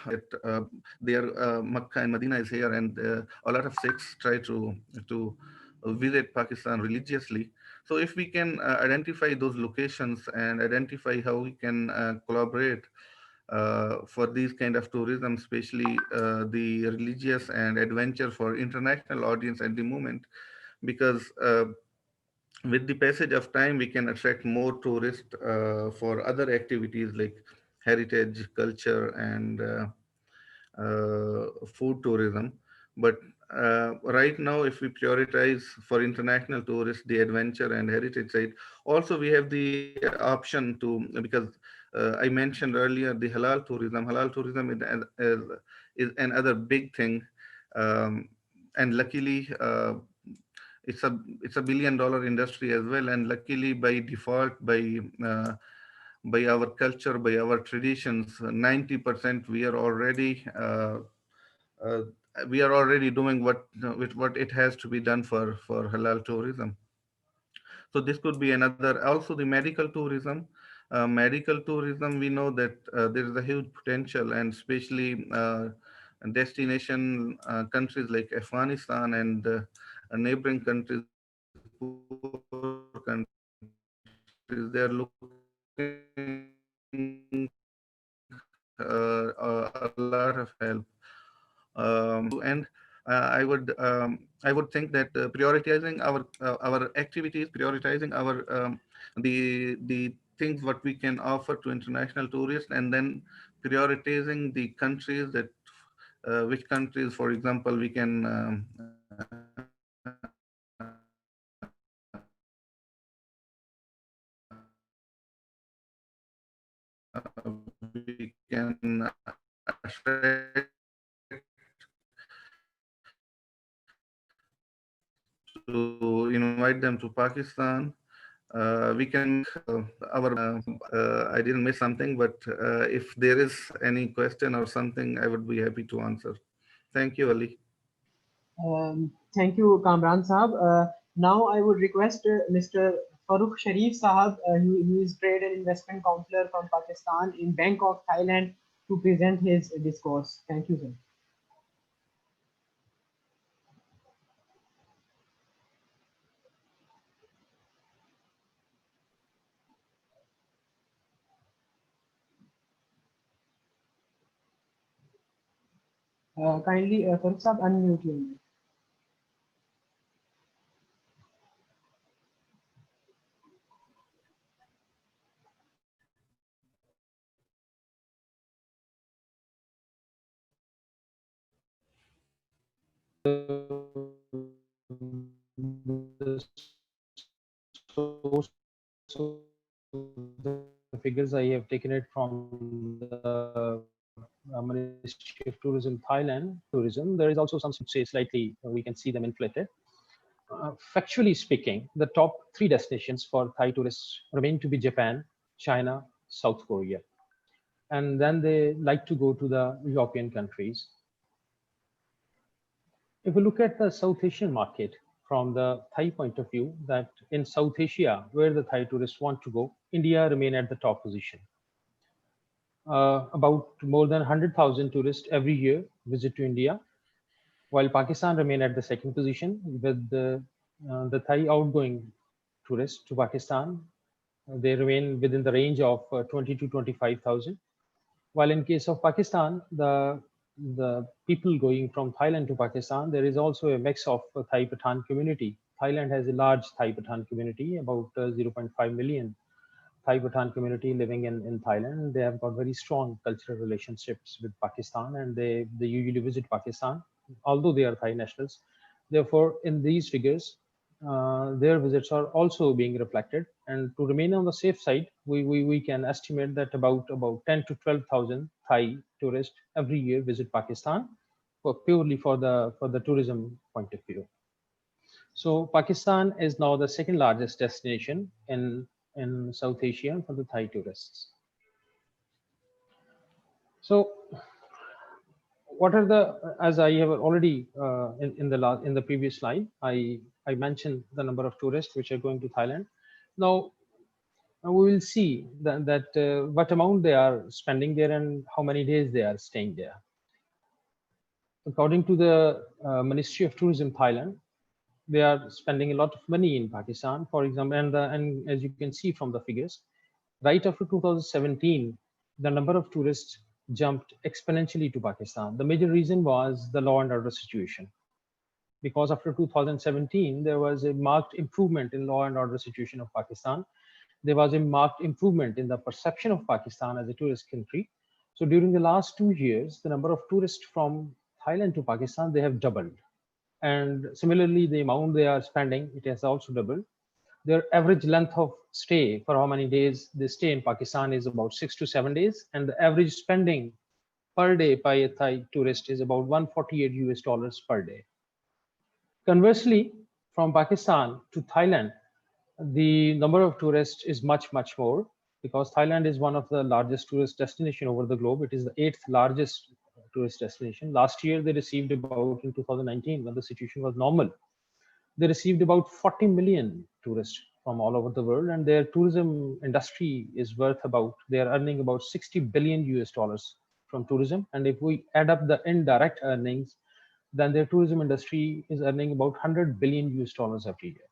that their Makkah and Medina is here, and a lot of Sikhs try to visit Pakistan religiously. So if we can identify those locations and identify how we can collaborate for these kind of tourism, especially the religious and adventure for international audience at the moment, because with the passage of time, we can attract more tourists for other activities like heritage, culture, and food tourism. But right now, if we prioritize for international tourists the adventure and heritage side, also we have the option to, because I mentioned earlier the halal tourism. Halal tourism is another big thing, um, and luckily. It's a $1 billion industry as well, and luckily by default, by our culture, by our traditions, 90% uh, we are already doing what it has to be done for halal tourism. So this could be another. Also, the medical tourism. Medical tourism, we know that there is a huge potential, and especially destination countries like Afghanistan and neighboring countries, poor countries, they are looking a lot of help. I would think that prioritizing our activities, prioritizing our the things what we can offer to international tourists, and then prioritizing the countries that which countries, for example, we can we can attract to invite them to Pakistan. We can make I didn't miss something, but if there is any question or something, I would be happy to answer. Thank you, Ali. Thank you, Kamran Sahab. Now I would request Mr. Farooq Sharif Sahab, who is Trade and Investment Counselor from Pakistan in Bangkok, Thailand, to present his discourse. Thank you, sir. Kindly, Farooq Sahab, unmute your mic. The figures I have taken it from the Ministry of Tourism, Thailand tourism. There is also some say slightly we can see them inflated. Factually speaking, the top three destinations for Thai tourists remain to be Japan, China, South Korea, and then they like to go to the European countries. If we look at the South Asian market from the Thai point of view, that in South Asia, where the Thai tourists want to go, India remain at the top position. About more than 100,000 tourists every year visit to India, while Pakistan remain at the second position with the Thai outgoing tourists to Pakistan. They remain within the range of 20 to 25,000. While in case of Pakistan, the people going from Thailand to Pakistan, there is also a mix of Thai Pathan community. Thailand has a large Thai Pathan community, about 0.5 million Thai Pathan community living in Thailand. They have got very strong cultural relationships with Pakistan, and they usually visit Pakistan, although they are Thai nationals. Therefore, in these figures, their visits are also being reflected. And to remain on the safe side, we can estimate that about 10 to 12,000 Thai tourists every year visit Pakistan for purely for the tourism point of view. So Pakistan is now the second largest destination in South Asia for the Thai tourists. So what are the, as I have already in the previous slide, I mentioned the number of tourists which are going to Thailand. Now, we will see that what amount they are spending there and how many days they are staying there. According to the Ministry of Tourism Thailand, they are spending a lot of money in Pakistan, for example, and as you can see from the figures, right after 2017, the number of tourists jumped exponentially to Pakistan. The major reason was the law and order situation, because after 2017, there was a marked improvement in law and order situation of Pakistan. There was a marked improvement in the perception of Pakistan as a tourist country. So during the last 2 years, the number of tourists from Thailand to Pakistan, they have doubled. And similarly, the amount they are spending, it has also doubled. Their average length of stay, for how many days they stay in Pakistan, is about 6 to 7 days, and the average spending per day by a Thai tourist is about $148 per day. Conversely, from Pakistan to Thailand, the number of tourists is much more, because Thailand is one of the largest tourist destination over the globe. It is the 8th largest tourist destination. Last year, they received about, in 2019, when the situation was normal, they received about 40 million tourists from all over the world, and their tourism industry is worth about, they are earning about 60 billion US dollars from tourism. And if we add up the indirect earnings, then their tourism industry is earning about 100 billion US dollars every year.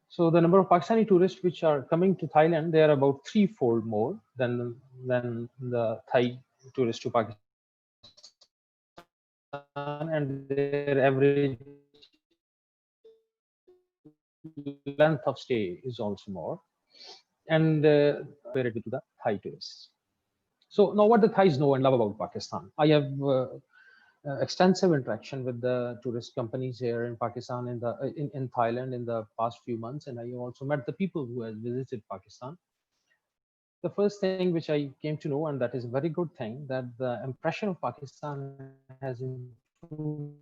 So the number of Pakistani tourists which are coming to Thailand, they are about threefold more than the Thai tourists to Pakistan, and their average length of stay is also more, and compare it to the Thai tourists. So now, what the Thais know and love about Pakistan? I have extensive interaction with the tourist companies here in Pakistan, in Thailand, in the past few months, and I also met the people who have visited Pakistan. The first thing which I came to know, and that is a very good thing, that the impression of Pakistan has improved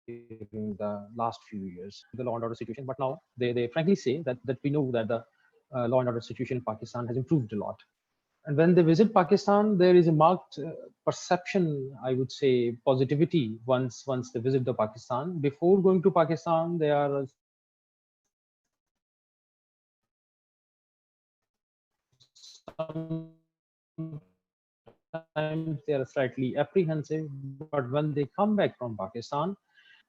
during the last few years, the law and order situation. But now they frankly say that we know that the law and order situation in Pakistan has improved a lot. And when they visit Pakistan, there is a marked perception, I would say, positivity once they visit the Pakistan. Before going to Pakistan, they are sometimes they are slightly apprehensive, but when they come back from Pakistan,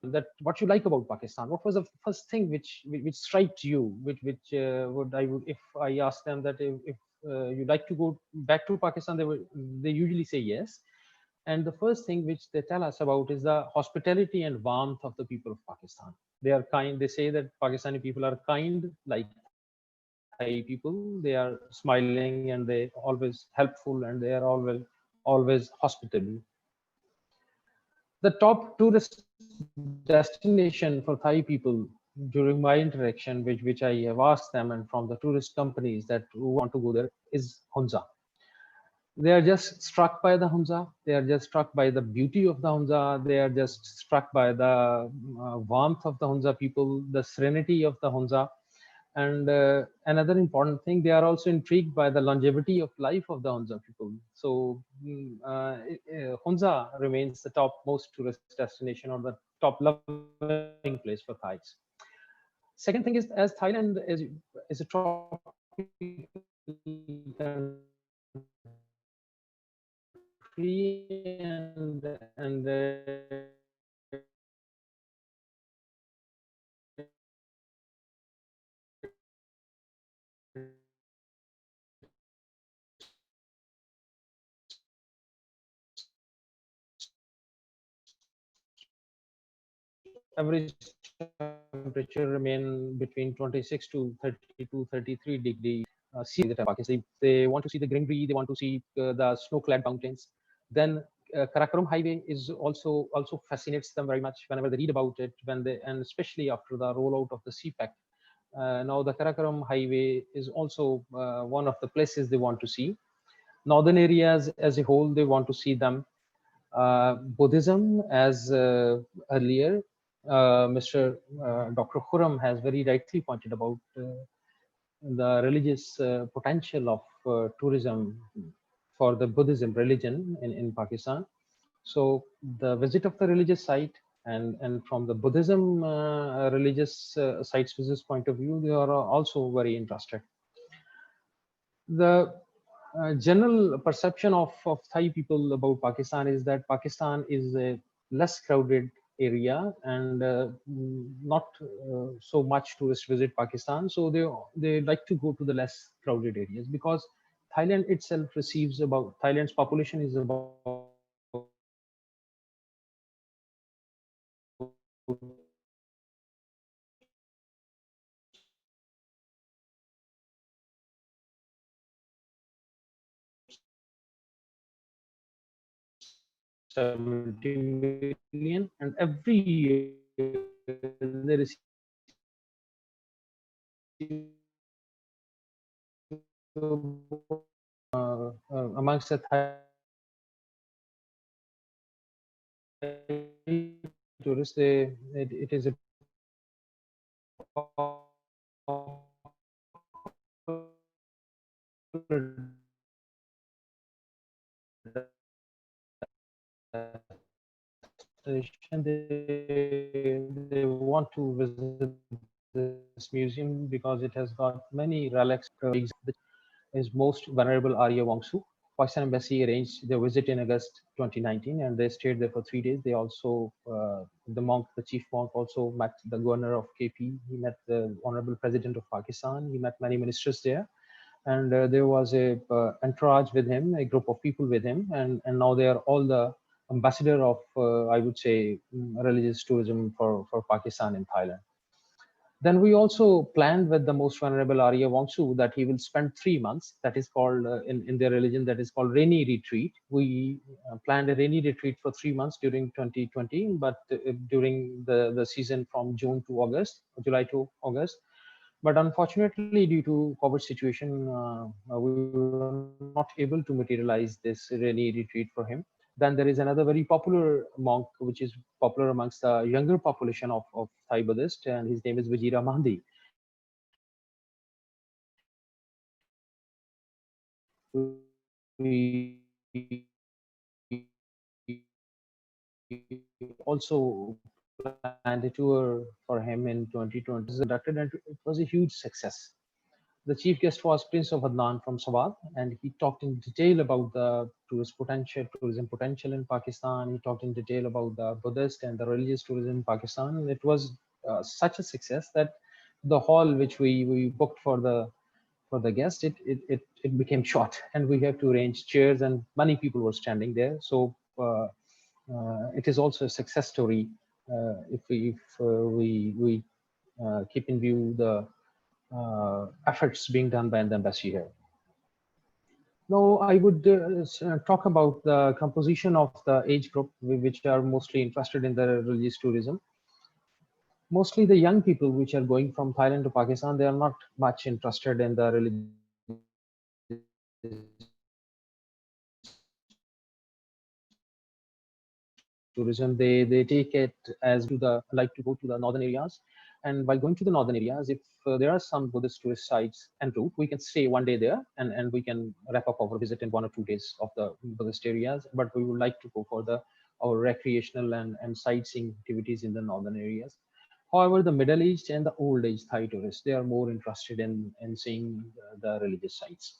that what you like about Pakistan, what was the first thing which struck you, which would if I ask them that if you like to go back to Pakistan, they usually say yes. And the first thing which they tell us about is the hospitality and warmth of the people of Pakistan. They are kind. They say that Pakistani people are kind, like Thai people. They are smiling and they always helpful and they are always hospitable. The top tourist destination for Thai people during my interaction, which I have asked them, and from the tourist companies that who want to go there, is Hunza. They are just struck by the Hunza. They are just struck by the beauty of the Hunza. They are just struck by the warmth of the Hunza people, the serenity of the Hunza. And another important thing, they are also intrigued by the longevity of life of the Hunza people. So Hunza remains the top most tourist destination or the top loving place for Thais. Second thing is, as Thailand is a tropical country, and average temperature remain between 26 to 32, 33 degree C the Pakistan. They want to see the greenery, they want to see the snow-clad mountains. Then Karakoram Highway is also fascinates them very much whenever they read about it, and especially after the rollout of the CPEC. Now the Karakoram Highway is also one of the places they want to see. Northern areas as a whole, they want to see them. Buddhism, as earlier Mr. Dr. Khurram has very rightly pointed about the religious potential of tourism for the Buddhism religion in Pakistan. So the visit of the religious site and from the Buddhism religious sites business point of view, they are also very interested. The general perception of Thai people about Pakistan is that Pakistan is a less crowded area, and not so much tourists visit Pakistan. So they like to go to the less crowded areas, because Thailand itself receives about Thailand's population is about 70 million, and every year they receive amongst the Thai tourists, it is a they want to visit this museum because it has got many relics. Is most vulnerable Arya Wangsu. Pakistan Embassy arranged their visit in August 2019, and they stayed there for 3 days. They also, the chief monk also met the governor of KP. He met the honorable president of Pakistan. He met many ministers there, and there was a entourage with him, a group of people with him, and now they are all the ambassador of, I would say, religious tourism for Pakistan in Thailand. Then we also planned with the most vulnerable Arya Wangsu that he will spend 3 months. That is called, in their religion, that is called rainy retreat. We planned a rainy retreat for 3 months during 2020, but during the season from June to August, July to August. But unfortunately, due to COVID situation, we were not able to materialize this rainy retreat for him. Then there is another very popular monk, which is popular amongst the younger population of Thai Buddhist, and his name is Vajira Mahdi. We also planned a tour for him in 2020. This is conducted, and it was a huge success. The chief guest was Prince of Adnan from Swat, and he talked in detail about the tourism potential in Pakistan. He talked in detail about the Buddhist and the religious tourism in Pakistan. And it was such a success that the hall which we booked for the guest, it became short, and we have to arrange chairs, and many people were standing there. So it is also a success story if we keep in view the efforts being done by the embassy here. Now, I would talk about the composition of the age group, which are mostly interested in the religious tourism. Mostly the young people which are going from Thailand to Pakistan, they are not much interested in the religious tourism. They take it as like to go to the northern areas, and while going to the northern areas, if there are some Buddhist tourist sites en route, we can stay 1 day there, and we can wrap up our visit in 1 or 2 days of the Buddhist areas. But we would like to go for our recreational and sightseeing activities in the northern areas. However, the middle-aged and the old-age Thai tourists, they are more interested in seeing the religious sites.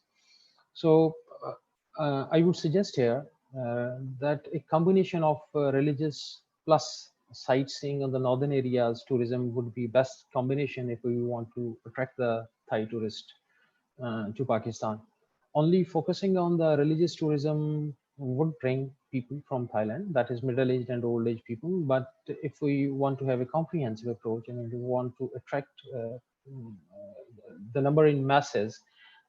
So I would suggest here that a combination of religious plus sightseeing on the northern areas tourism would be best combination if we want to attract the Thai tourist to Pakistan. Only focusing on the religious tourism would bring people from Thailand, that is middle-aged and old-age people. But if we want to have a comprehensive approach and we want to attract the number in masses,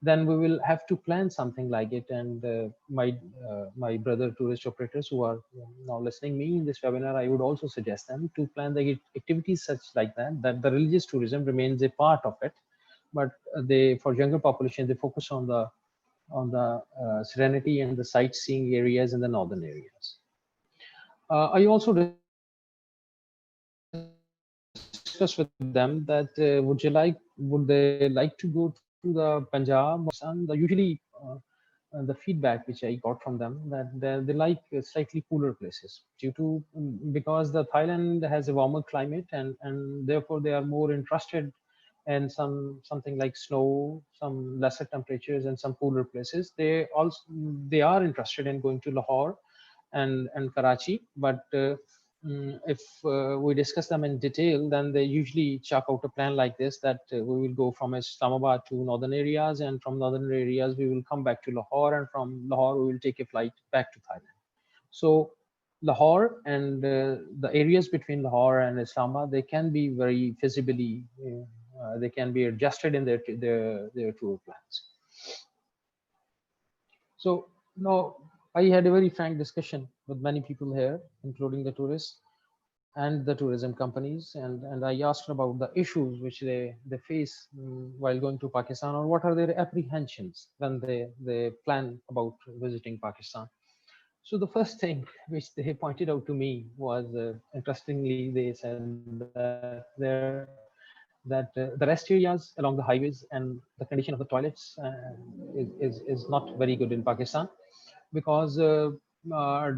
then we will have to plan something like it. And my brother tourist operators who are now listening me in this webinar, I would also suggest them to plan the activities such like that the religious tourism remains a part of it, but for younger population, they focus on the serenity and the sightseeing areas in the northern areas. I also discussed with them that would they like to go to the Punjab, and usually the feedback which I got from them, that they like slightly cooler places due to, because the Thailand has a warmer climate, and therefore they are more interested in something like snow, some lesser temperatures, and some cooler places. They are interested in going to Lahore and Karachi, but if we discuss them in detail, then they usually chalk out a plan like this, that we will go from Islamabad to northern areas, and from northern areas we will come back to Lahore, and from Lahore we will take a flight back to Thailand. So Lahore and the areas between Lahore and Islamabad, they can be very feasibly, they can be adjusted in their tour plans. So now I had a very frank discussion with many people here, including the tourists and the tourism companies, and I asked about the issues which they face while going to Pakistan, or what are their apprehensions when they plan about visiting Pakistan. So the first thing which they pointed out to me was, interestingly, they said that the rest areas along the highways and the condition of the toilets is not very good in Pakistan, because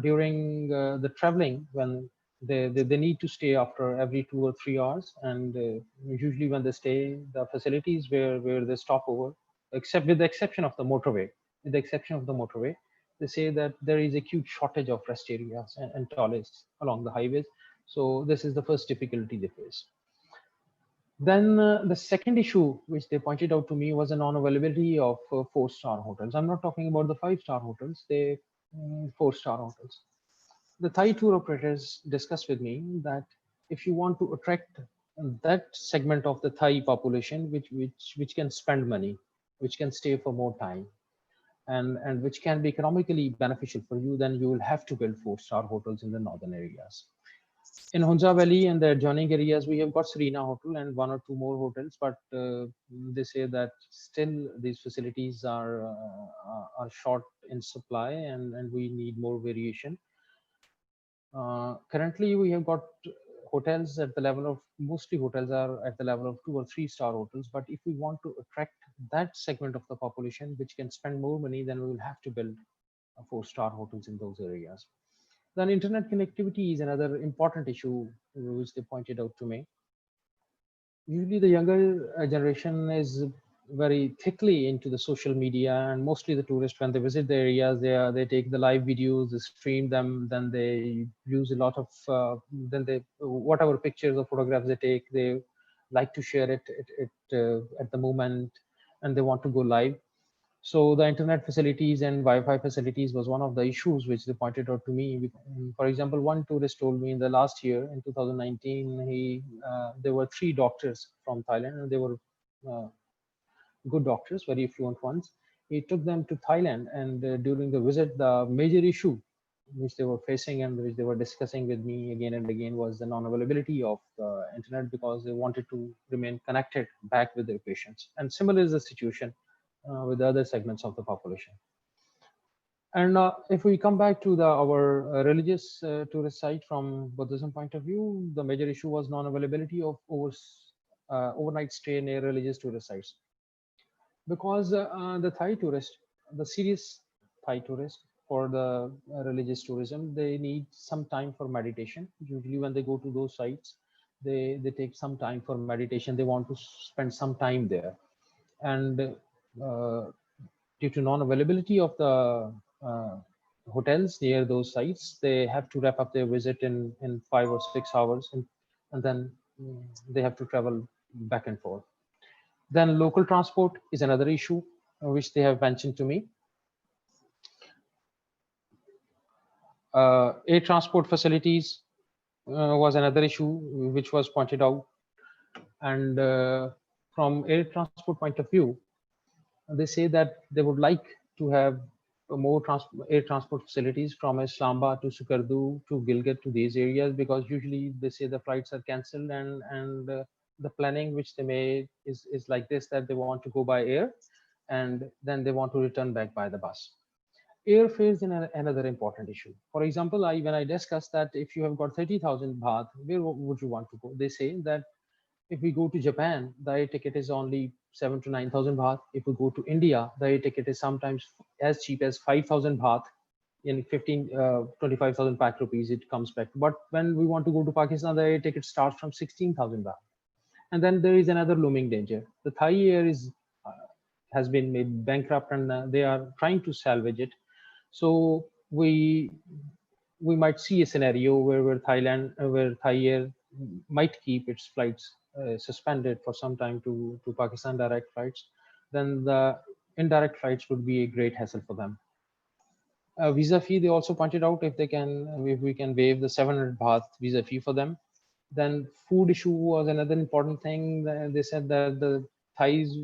during the traveling, when they need to stay after every 2 or 3 hours, and usually when they stay, the facilities where they stop over, except with the exception of the motorway, with the exception of the motorway, they say that there is a huge shortage of rest areas and toilets along the highways. So this is the first difficulty they face. Then the second issue which they pointed out to me was a non-availability of 4-star hotels. I'm not talking about the 5-star hotels, they 4-star hotels. The Thai tour operators discussed with me that if you want to attract that segment of the Thai population, which can spend money, which can stay for more time, and which can be economically beneficial for you, then you will have to build 4-star hotels in the northern areas. In Hunza Valley and the adjoining areas, we have got Serena Hotel and 1 or 2 more hotels, but they say that still these facilities are short in supply, and we need more variation. Currently, we have got hotels at the level of, mostly hotels are at the level of 2 or 3-star hotels. But if we want to attract that segment of the population which can spend more money, then we will have to build 4-star hotels in those areas. Then internet connectivity is another important issue which they pointed out to me. Usually the younger generation is very thickly into the social media, and mostly the tourists, when they visit the areas, they take the live videos, they stream them, then they use a lot of then they, whatever pictures or photographs they take, they like to share it at the moment, and they want to go live. So the internet facilities and Wi-Fi facilities was one of the issues which they pointed out to me. For example, one tourist told me in the last year, in 2019, there were 3 doctors from Thailand, and they were uh, good doctors, very fluent ones. He took them to Thailand, and during the visit, the major issue which they were facing and which they were discussing with me again and again was the non-availability of the internet, because they wanted to remain connected back with their patients. And similar is the situation with the other segments of the population. And if we come back to our religious tourist site from Buddhism point of view, the major issue was non-availability of overnight stay near religious tourist sites. Because the Thai tourist, the serious Thai tourist, for the religious tourism, they need some time for meditation. Usually when they go to those sites, they take some time for meditation. They want to spend some time there. And due to non-availability of the hotels near those sites, they have to wrap up their visit in 5 or 6 hours, and then they have to travel back and forth. Then local transport is another issue which they have mentioned to me. Air transport facilities was another issue which was pointed out. And from air transport point of view, they say that they would like to have more air transport facilities from Islamabad to Sukardu to Gilgit to these areas, because usually they say the flights are cancelled, and the planning which they made is like this, that they want to go by air, and then they want to return back by the bus. Airfare is another important issue. For example, when I discussed that if you have got 30,000 baht, where would you want to go? They say that If we go to Japan, the air ticket is only 7 to 9,000 baht. If we go to India, the air ticket is sometimes as cheap as 5,000 baht. In 25,000 Pak rupees, it comes back. But when we want to go to Pakistan, the air ticket starts from 16,000 baht. And then there is another looming danger. The Thai air has been made bankrupt, and they are trying to salvage it. So we might see a scenario where Thai Air might keep its flights suspended for some time to Pakistan direct flights. Then the indirect flights would be a great hassle for them. Visa fee, they also pointed out, if we can waive the 700 baht visa fee for them. Then food issue was another important thing. They said that the Thais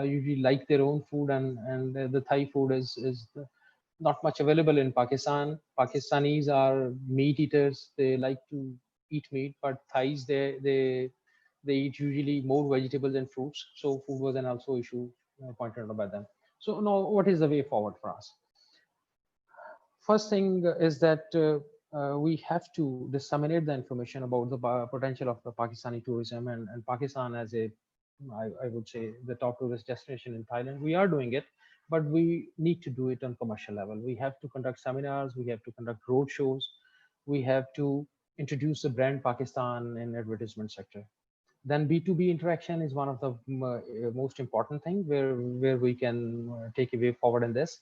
usually like their own food, and the Thai food is not much available in Pakistan. Pakistanis are meat eaters. They like to eat meat, but Thais, they eat usually more vegetables and fruits. So food was an also issue pointed out by them. So now, what is the way forward for us? First thing is that we have to disseminate the information about the potential of the Pakistani tourism, and Pakistan as I would say, the top tourist destination in Thailand. We are doing it, but we need to do it on commercial level. We have to conduct seminars, we have to conduct road shows, we have to introduce the brand Pakistan in advertisement sector. Then B2B interaction is one of the most important thing where we can take a way forward in this.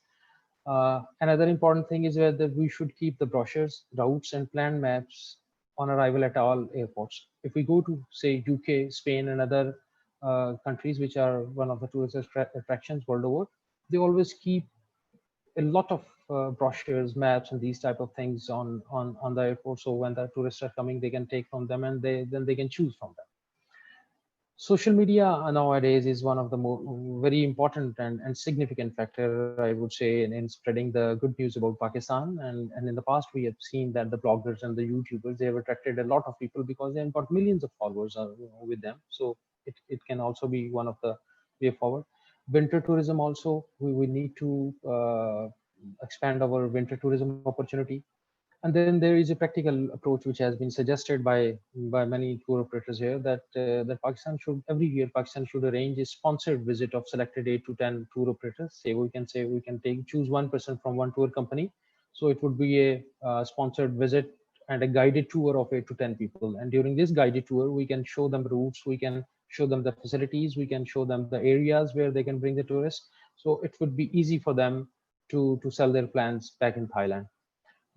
Another important thing is that we should keep the brochures, routes, and plan maps on arrival at all airports. If we go to, say, UK, Spain, and other countries which are one of the tourist attractions world over, they always keep a lot of brochures, maps, and these type of things on the airport. So when the tourists are coming, they can take from them, and then they can choose from them. Social media nowadays is one of the very important and significant factor, I would say, in spreading the good news about Pakistan. And in the past, we have seen that the bloggers and the YouTubers, they have attracted a lot of people because they have got millions of followers with them. So it can also be one of the way forward. Winter tourism also, we need to expand our winter tourism opportunity. And then there is a practical approach which has been suggested by many tour operators here, that Pakistan should, every year Pakistan should arrange a sponsored visit of selected 8 to 10 tour operators. Say we can choose one person from one tour company. So it would be a sponsored visit and a guided tour of 8 to 10 people. And during this guided tour, we can show them routes, we can show them the facilities, we can show them the areas where they can bring the tourists. So it would be easy for them to sell their plans back in Thailand.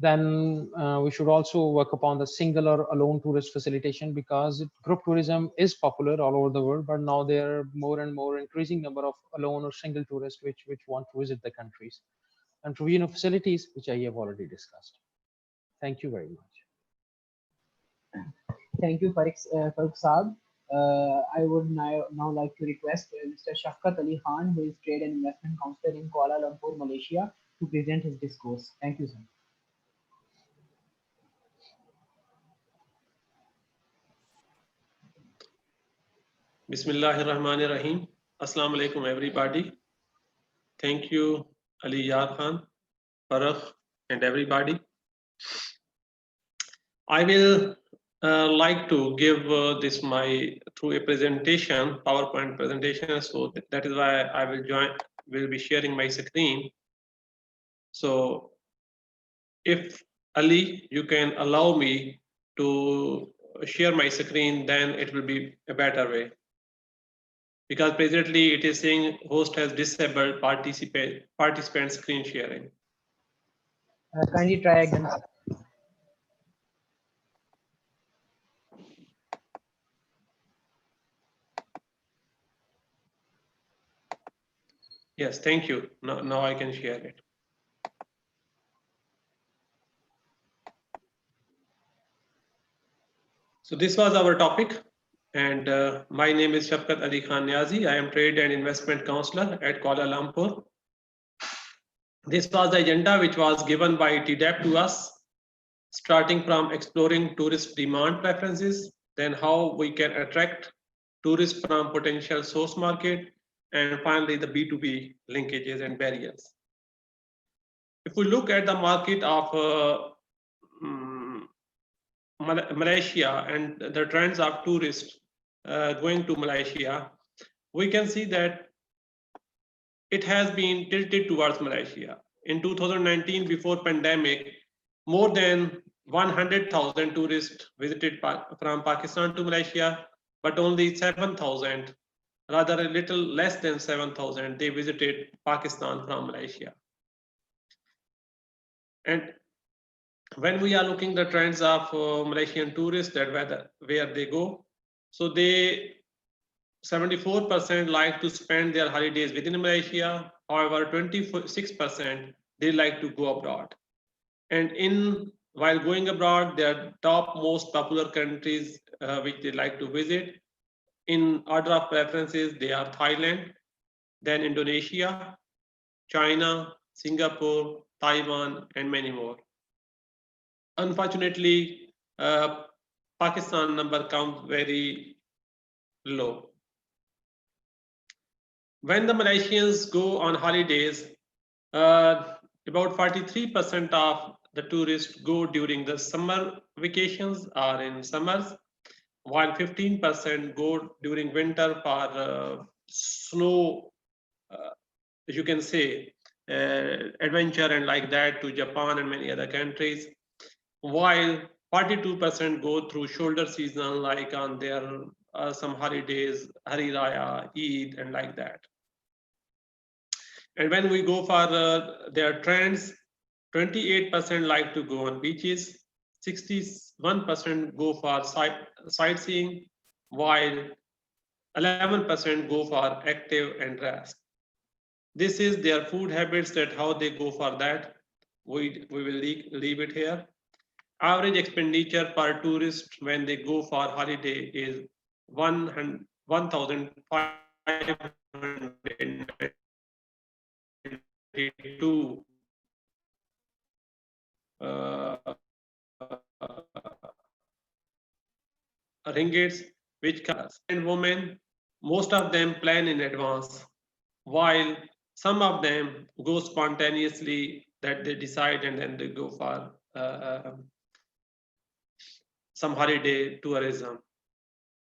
Then we should also work upon the single or alone tourist facilitation, because group tourism is popular all over the world, but now there are more and more increasing number of alone or single tourists which want to visit the countries. And provision of facilities, which I have already discussed. Thank you very much. Thank you, Farooq Saab. I would now like to request Mr. Shafqat Ali Khan, who is Trade and Investment Counselor in Kuala Lumpur, Malaysia, to present his discourse. Thank you, sir. Bismillahirrahmanirrahim. Assalamu alaikum, everybody. Thank you, Ali Yar Khan, Farooq, and everybody. I will like to give this through a presentation, PowerPoint presentation. So that is why I will be sharing my screen. So if Ali, you can allow me to share my screen, then it will be a better way. Because presently it is saying host has disabled participant screen sharing. Kindly try again. Yes, thank you. Now I can share it. So this was our topic, and my name is Shafqat Ali Khan Niazi. I am Trade and Investment Counselor at Kuala Lumpur. This was the agenda which was given by TDAP to us, starting from exploring tourist demand preferences, then how we can attract tourists from potential source market, and finally the B2B linkages and barriers. If we look at the market of Malaysia and the trends of tourists, going to Malaysia, we can see that it has been tilted towards Malaysia. In 2019, before pandemic, more than 100,000 tourists visited from Pakistan to Malaysia, but only 7,000, rather a little less than 7,000, they visited Pakistan from Malaysia. And when we are looking the trends of Malaysian tourists, that where they go, so they 74% like to spend their holidays within Malaysia. However, 26% they like to go abroad. And while going abroad, their top most popular countries which they like to visit in order of preferences, they are Thailand, then Indonesia, China, Singapore, Taiwan, and many more. Unfortunately, Pakistan number comes very low. When the Malaysians go on holidays, about 43% of the tourists go during the summer vacations or in summers, while 15% go during winter for snow, you can say, adventure and like that to Japan and many other countries, while 42% go through shoulder season, like on their some holidays, Hari Raya, Eid, and like that. And when we go for their trends, 28% like to go on beaches, 61% go for sightseeing, while 11% go for active and rest. This is their food habits, that how they go for that. We will leave it here. Average expenditure per tourist when they go for holiday is 1,592 ringgits, which covers. And women, most of them plan in advance, while some of them go spontaneously, that they decide and then they go for some holiday tourism.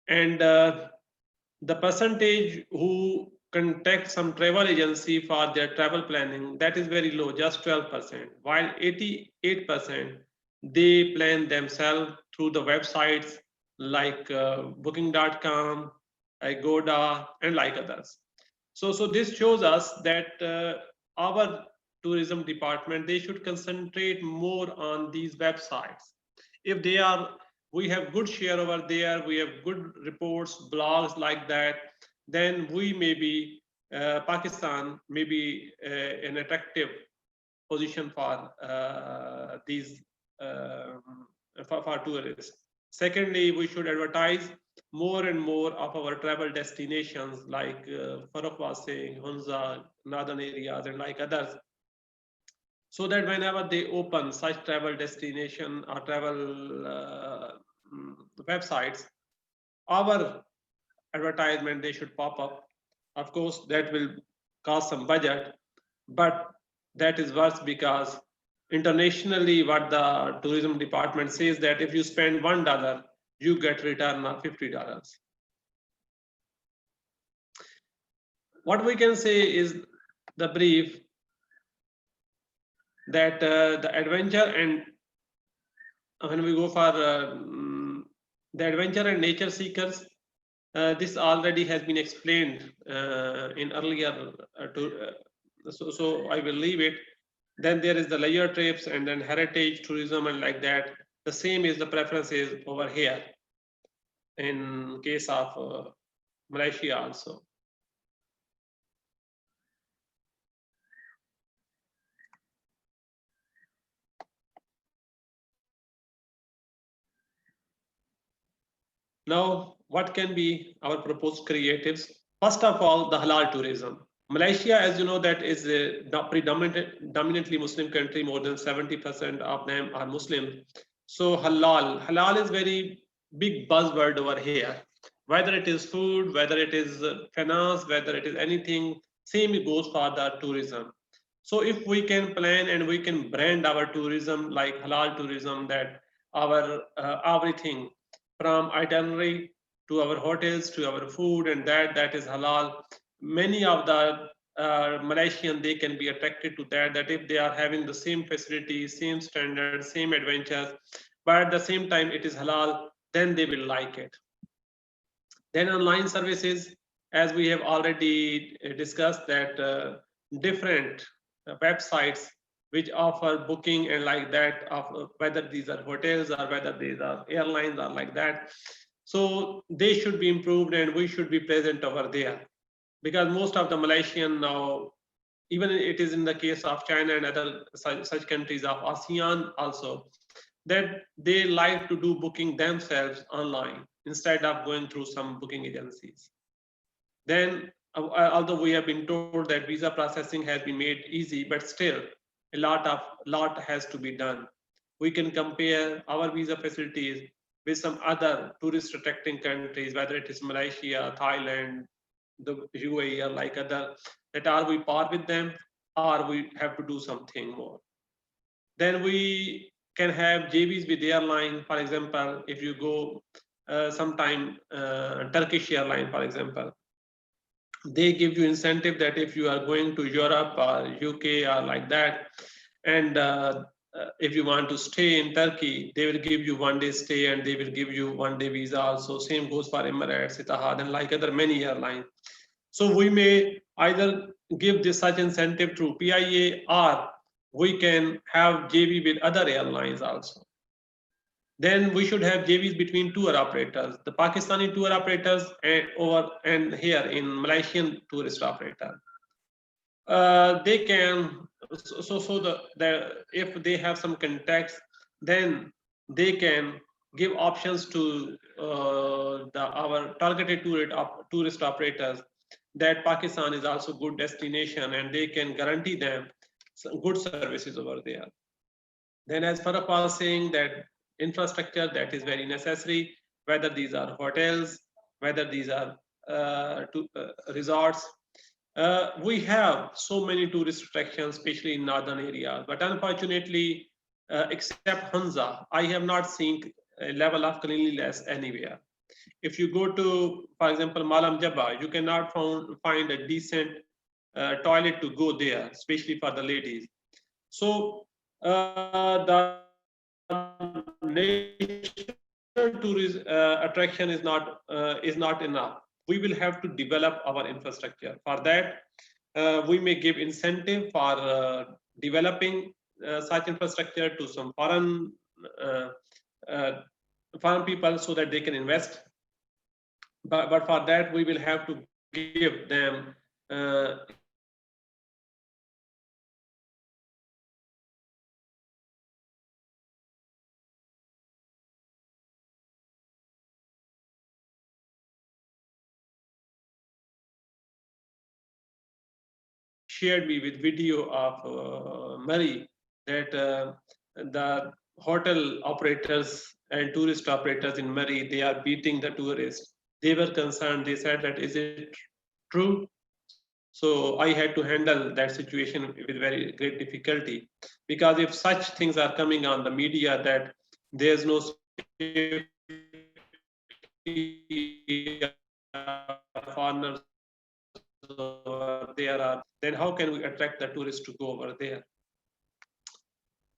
And the percentage who contact some travel agency for their travel planning, that is very low, just 12%, while 88% they plan themselves through the websites like booking.com, Agoda, and like others. So this shows us that our tourism department, they should concentrate more on these websites. If they are, we have good share over there, we have good reports, blogs like that, then we may be, Pakistan may be an attractive position for these for tourists. Secondly, we should advertise more and more of our travel destinations, like Farooq was saying, Hunza, northern areas, and like others, so that whenever they open such travel destination or travel websites, our advertisement, they should pop up. Of course, that will cost some budget, but that is worth, because internationally what the tourism department says, that if you spend $1, you get return of $50. What we can say is the brief, that the adventure, and when we go for the adventure and nature seekers, this already has been explained in earlier so I will leave it. Then there is the leisure trips, and then heritage tourism, and like that. The same is the preferences over here in case of Malaysia also. Now, what can be our proposed creatives? First of all, the halal tourism. Malaysia, as you know, that is a dominantly Muslim country. More than 70% of them are Muslim. So halal is very big buzzword over here. Whether it is food, whether it is finance, whether it is anything, same goes for the tourism. So if we can plan and we can brand our tourism like halal tourism, that our everything from itinerary to our hotels, to our food, and that is halal. Many of the Malaysian, they can be attracted to that if they are having the same facilities, same standards, same adventures, but at the same time it is halal, then they will like it. Then online services, as we have already discussed, that different websites which offer booking and like that, of whether these are hotels or whether these are airlines or like that. So they should be improved and we should be present over there, because most of the Malaysian now, even it is in the case of China and other such countries of ASEAN also, that they like to do booking themselves online instead of going through some booking agencies. Then, although we have been told that visa processing has been made easy, but still a lot has to be done. We can compare our visa facilities with some other tourist attracting countries, whether it is Malaysia, Thailand, the UAE, or like other, that are we par with them or we have to do something more. Then we can have JVs with airline. For example, if you go sometime Turkish airline, for example, they give you incentive that if you are going to Europe or UK or like that, and if you want to stay in Turkey, they will give you 1 day stay and they will give you 1 day visa also. Same goes for Emirates, Etihad, and like other many airlines. So we may either give this such incentive through PIA, or we can have JV with other airlines also. Then we should have JVs between tour operators, the Pakistani tour operators and here in Malaysian tourist operator. They can, if they have some contacts, then they can give options to our targeted tourist operators that Pakistan is also good destination and they can guarantee them some good services over there. Then as Farah was saying, that infrastructure that is very necessary, whether these are hotels, whether these are resorts. We have so many tourist attractions, especially in northern areas, but unfortunately, except Hunza, I have not seen a level of cleanliness anywhere. If you go to, for example, Malam Jabba, you cannot find a decent toilet to go there, especially for the ladies. So the national tourist attraction is not enough. We will have to develop our infrastructure. For that, we may give incentive for developing such infrastructure to some foreign people so that they can invest. But for that, we will have to give them shared me with video of Murray, that the hotel operators and tourist operators in Murray, they are beating the tourists. They were concerned. They said that, is it true? So I had to handle that situation with very great difficulty, because if such things are coming on the media that there's no foreigners there are, then how can we attract the tourists to go over there?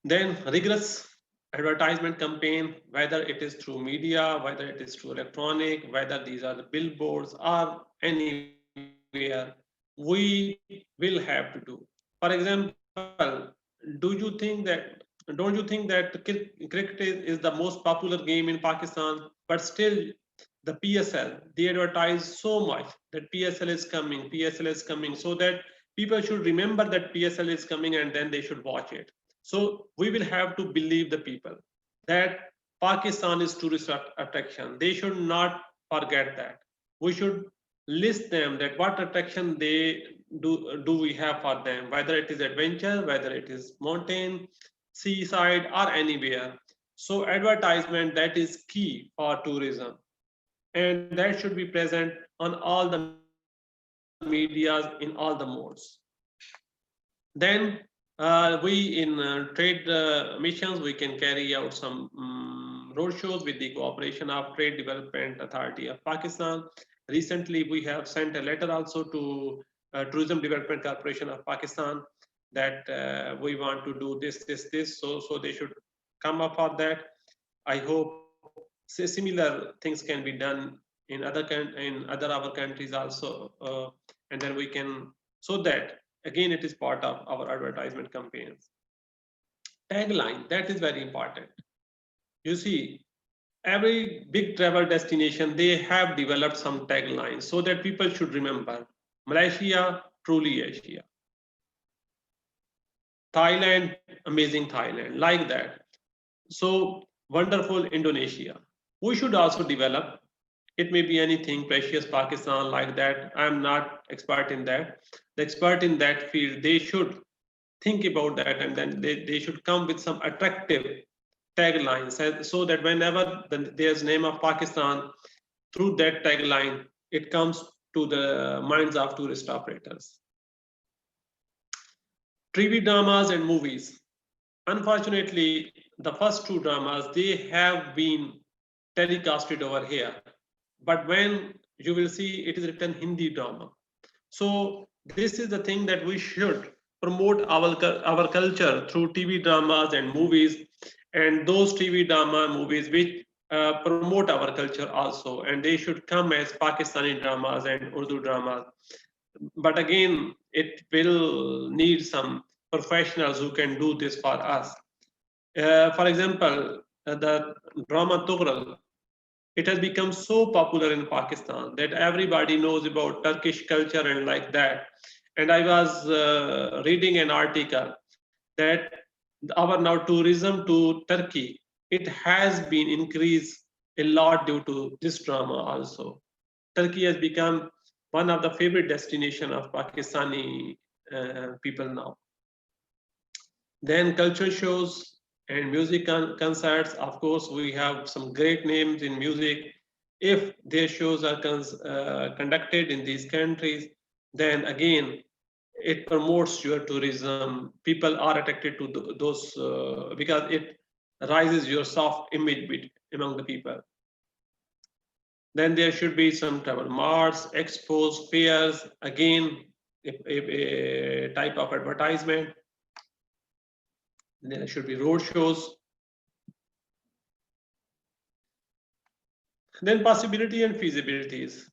Then rigorous advertisement campaign, whether it is through media, whether it is through electronic, whether these are the billboards or anywhere, we will have to do. For example, don't you think that cricket is the most popular game in Pakistan, but still the PSL, they advertise so much that PSL is coming, so that people should remember that PSL is coming and then they should watch it. So we will have to believe the people that Pakistan is tourist attraction. They should not forget that. We should list them that what attraction they do we have for them, whether it is adventure, whether it is mountain, seaside, or anywhere. So advertisement, that is key for tourism, and that should be present on all the medias in all the modes. Then we in trade missions, we can carry out some roadshows with the cooperation of Trade Development Authority of Pakistan. Recently, we have sent a letter also to Tourism Development Corporation of Pakistan that we want to do this. So they should come up for that. I hope similar things can be done in other our countries also, and then we can, so that again it is part of our advertisement campaigns. Tagline, that is very important. You see, every big travel destination, they have developed some taglines so that people should remember. Malaysia, truly Asia. Thailand, amazing Thailand, like that. So wonderful Indonesia. We should also develop, it may be anything, precious Pakistan, like that. I'm not expert in that. The expert in that field, they should think about that, and then they should come with some attractive taglines, so that whenever there's name of Pakistan, through that tagline, it comes to the minds of tourist operators. TV dramas and movies. Unfortunately, the first two dramas, they have been telecasted over here. But when you will see, it is written Hindi drama. So this is the thing that we should promote our culture through TV dramas and movies, and those TV drama movies which promote our culture also, and they should come as Pakistani dramas and Urdu dramas. But again, it will need some professionals who can do this for us. For example, the drama Tughral, it has become so popular in Pakistan that everybody knows about Turkish culture and like that. And I was reading an article that our now tourism to Turkey, it has been increased a lot due to this drama also. Turkey has become one of the favorite destination of Pakistani people now. Then culture shows and music concerts. Of course, we have some great names in music. If their shows are conducted in these countries, then again, it promotes your tourism. People are attracted to those because it rises your soft image among the people. Then there should be some travel marts, expos, fairs, again, a type of advertisement. There should be road shows. Then possibility and feasibilities.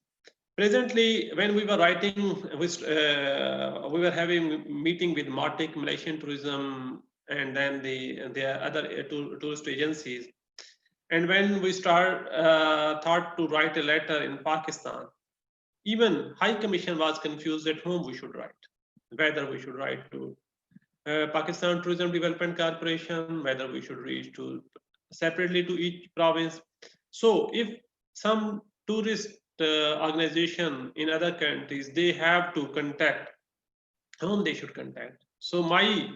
Presently, when we were writing, we were having meeting with Martic, Malaysian Tourism, and then the other tourist agencies. And when we thought to write a letter in Pakistan, even High Commission was confused at whom we should write, whether we should write to Pakistan Tourism Development Corporation, whether we should reach to separately to each province. So if some tourist organization in other countries, they have to contact whom they should contact. So my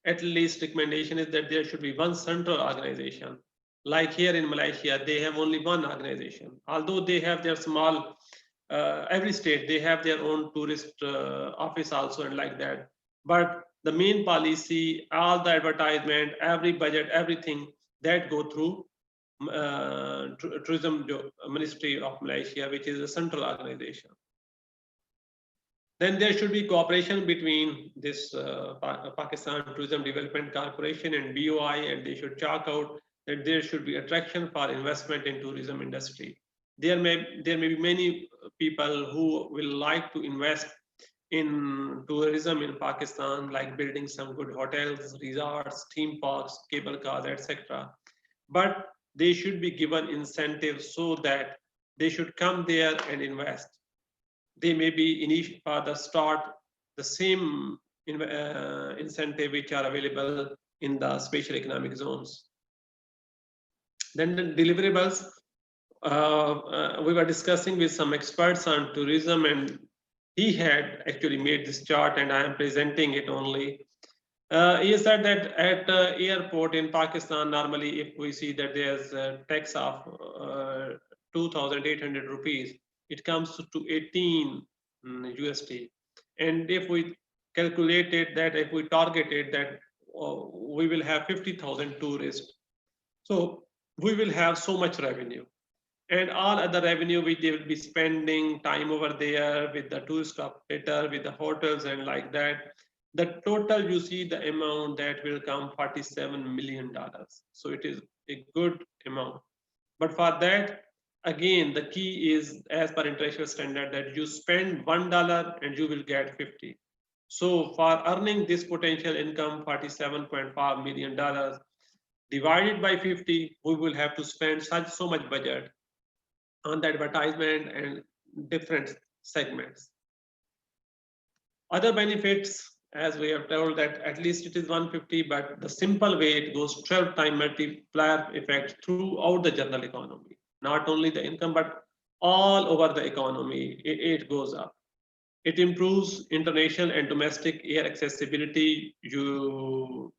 at least recommendation is that there should be one central organization. Like here in Malaysia, they have only one organization. Although they have their small, every state, they have their own tourist office also and like that. But the main policy, all the advertisement, every budget, everything that go through Tourism Ministry of Malaysia, which is a central organization. Then there should be cooperation between this Pakistan Tourism Development Corporation and BOI, and they should chalk out that there should be attraction for investment in tourism industry. There may be many people who will like to invest in tourism in Pakistan, like building some good hotels, resorts, theme parks, cable cars, etc. But they should be given incentives so that they should come there and invest. They may be for the start the same incentive which are available in the special economic zones. Then the deliverables, we were discussing with some experts on tourism, and he had actually made this chart, and I am presenting it only. He said that at the airport in Pakistan, normally if we see that there's a tax of 2,800 rupees, it comes to 18 USD. And if we calculated that, if we targeted that, we will have 50,000 tourists. So we will have so much revenue. And all other revenue which they will be spending time over there with the tourist operator, with the hotels and like that, the total you see the amount that will come $47 million. So it is a good amount. But for that, again, the key is as per international standard that you spend $1 and you will get 50. So for earning this potential income, $47.5 million divided by 50, we will have to spend so much budget on the advertisement and different segments. Other benefits, as we have told that at least it is 150, but the simple way it goes 12 time multiplier effect throughout the general economy. Not only the income, but all over the economy, it goes up. It improves international and domestic air accessibility. You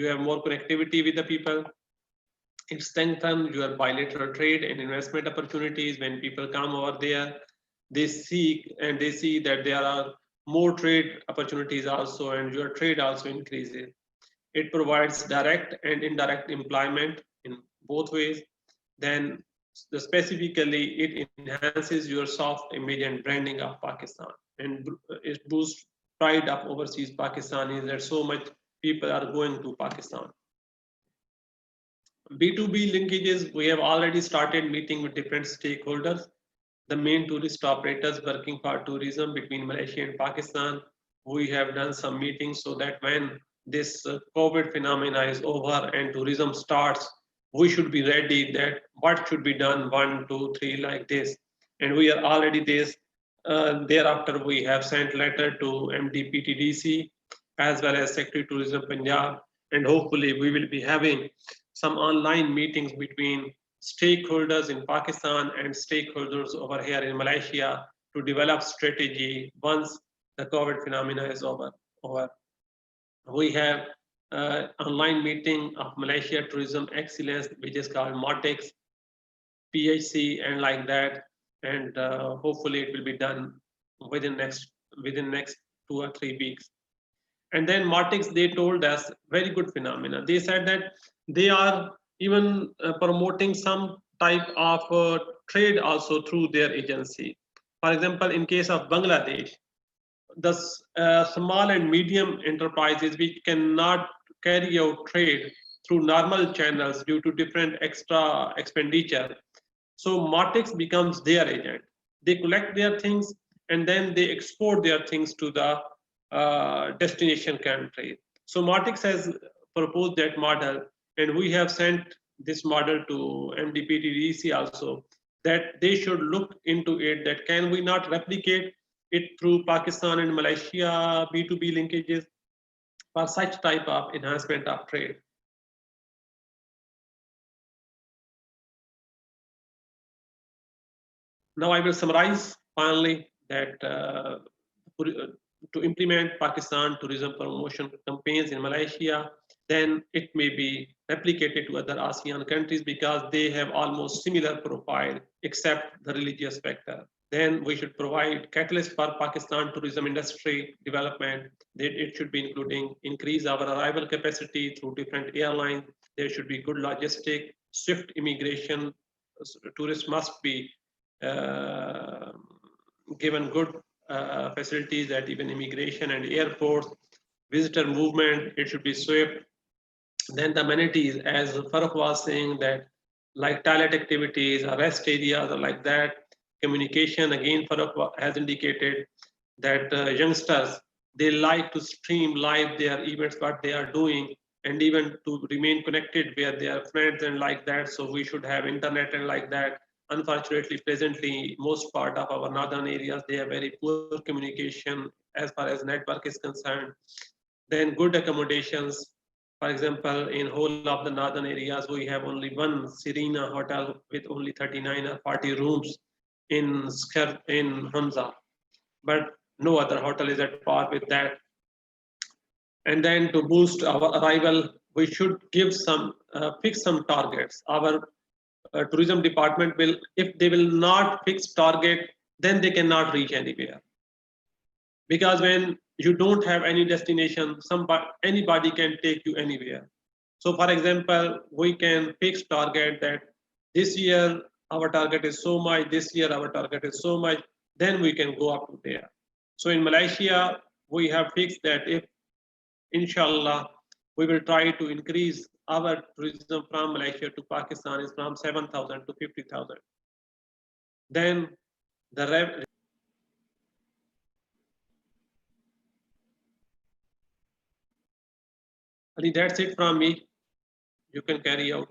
have more connectivity with the people. It strengthens your bilateral trade and investment opportunities. When people come over there, they see that there are more trade opportunities also, and your trade also increases. It provides direct and indirect employment in both ways. Then specifically, it enhances your soft image and branding of Pakistan, and it boosts pride of overseas Pakistanis that so much people are going to Pakistan. B2B linkages, we have already started meeting with different stakeholders, the main tourist operators working for tourism between Malaysia and Pakistan. We have done some meetings so that when this COVID phenomena is over and tourism starts, we should be ready that what should be done 1, 2, 3 like this. And we are already this. Thereafter, we have sent letter to MD PTDC as well as Secretary Tourism Punjab, and hopefully we will be having some online meetings between stakeholders in Pakistan and stakeholders over here in Malaysia to develop strategy once the COVID phenomena is over. We have online meeting of Malaysia Tourism Excellence, which is called MOTEX, PHC, and like that. And hopefully it will be done within next 2 or 3 weeks. And then MOTEX, they told us very good phenomena. They said that they are even promoting some type of trade also through their agency. For example, in case of Bangladesh, the small and medium enterprises which cannot carry out trade through normal channels due to different extra expenditure. So MOTEX becomes their agent. They collect their things and then they export their things to the destination country. So MOTEX has proposed that model, and we have sent this model to MDPTDC also, that they should look into it, that can we not replicate it through Pakistan and Malaysia B2B linkages for such type of enhancement of trade. Now I will summarize finally that to implement Pakistan tourism promotion campaigns in Malaysia, then it may be replicated to other ASEAN countries because they have almost similar profile except the religious factor. Then we should provide catalyst for Pakistan tourism industry development. It should be including increase our arrival capacity through different airlines. There should be good logistic, swift immigration. Tourists must be given good facilities at even immigration and airports. Visitor movement, it should be swift. Then the amenities, as Farooq was saying, that like toilet activities or rest areas or like that. Communication, again, Farooq has indicated that youngsters, they like to stream live their events, what they are doing, and even to remain connected with their friends and like that. So we should have internet and like that. Unfortunately, presently, most part of our northern areas, they have very poor communication as far as network is concerned. Then good accommodations. For example, in whole of the northern areas, we have only one Serena hotel with only 39 or 40 rooms in Hamza, but no other hotel is at par with that. And then to boost our arrival, we should give some fix some targets. Our tourism department will, if they will not fix target, then they cannot reach anywhere. Because when you don't have any destination, anybody can take you anywhere. So for example, we can fix target that this year our target is so much, this year our target is so much, then we can go up to there. So in Malaysia, we have fixed that if, inshallah, we will try to increase our tourism from Malaysia to Pakistan is from 7,000 to 50,000. Then the Ali, that's it from me. You can carry out.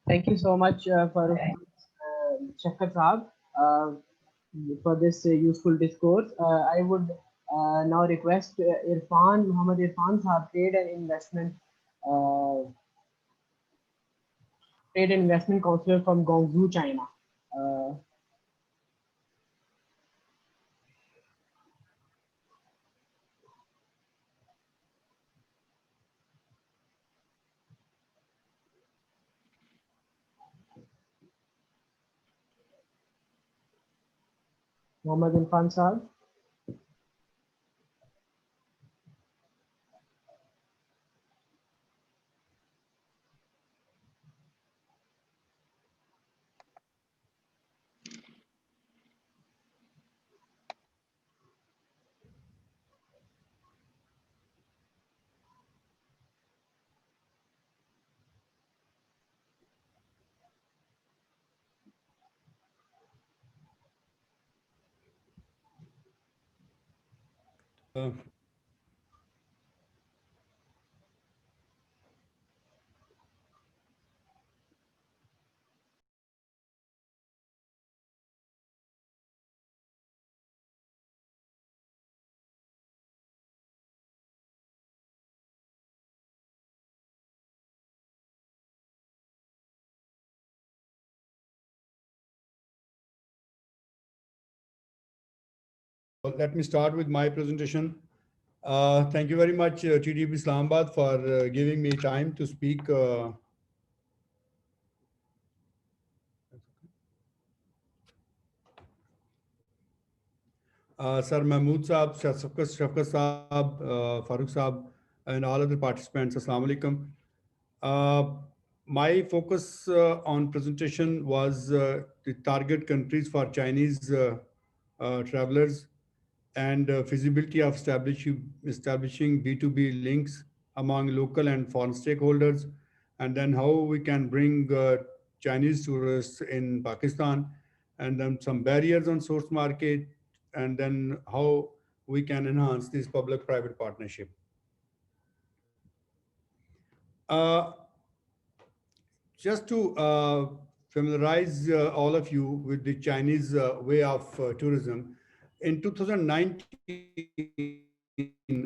Thank you so much for Shafkat Saab, for this useful discourse. I would now request Muhammad Irfan Saab, uh, trade and investment counselor from Guangzhou, China. Uh, Muhammad Irfan Saab. Uh, Let me start with my presentation. Thank you very much, TDP Islamabad, for giving me time to speak. Sir Mahmood Saab, Shafkat Saab, Farooq Saab, and all other participants, Assalamu alaikum. Uh, my focus on presentation was the target countries for Chinese travelers and feasibility of establishing B2B links among local and foreign stakeholders, and then how we can bring Chinese tourists in Pakistan, and then some barriers on source market, and then how we can enhance this public-private partnership. Uh, just to familiarize all of you with the Chinese way of tourism, in 2019,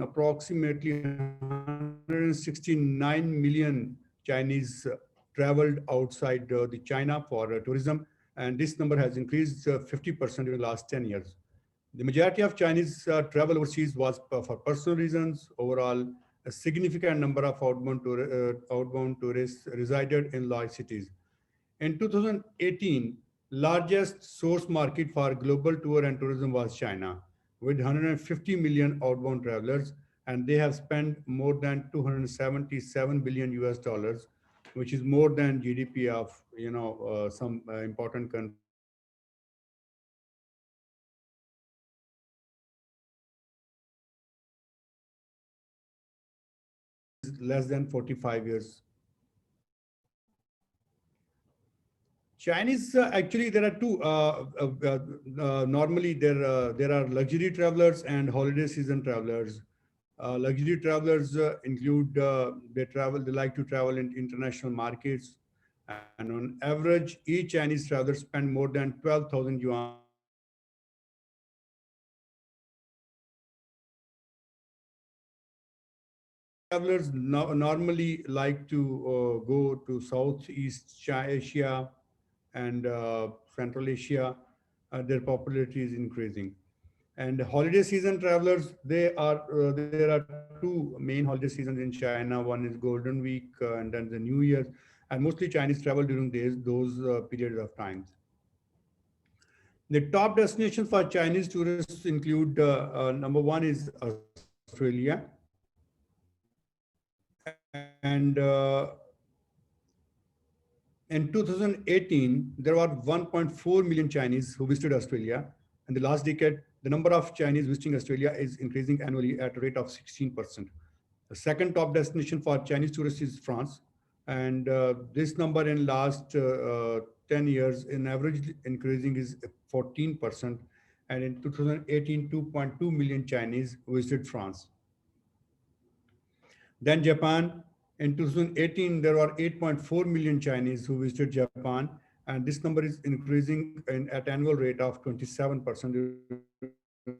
approximately 169 million Chinese traveled outside the China for tourism, and this number has increased 50% in the last 10 years. The majority of Chinese travel overseas was for personal reasons. Overall, a significant number of outbound tourists resided in large cities. In 2018, largest source market for global tour and tourism was China, with 150 million outbound travelers, and they have spent more than 277 billion US dollars, which is more than GDP of some important countries like India, Pakistan, less than 45 years. Chinese, actually, there are two. Normally, there are luxury travelers and holiday season travelers. Luxury travelers include they like to travel in international markets, and on average, each Chinese traveler spend more than 12,000 yuan per day on holiday travelers. Normally like to go to Southeast Asia and Central Asia. Their popularity is increasing. And holiday season travelers, there are two main holiday seasons in China. One is Golden Week and then the New Year, and mostly Chinese travel during those periods of times. The top destinations for Chinese tourists include number one is Australia, and in 2018 there were 1.4 million Chinese who visited Australia. In the last decade, the number of Chinese visiting Australia is increasing annually at a rate of 16%. The second top destination for Chinese tourists is France, and this number in last 10 years in average increasing is 14%. And in 2018, 2.2 million Chinese visited France. Then Japan, in 2018, there were 8.4 million Chinese who visited Japan, and this number is increasing at annual rate of 27% in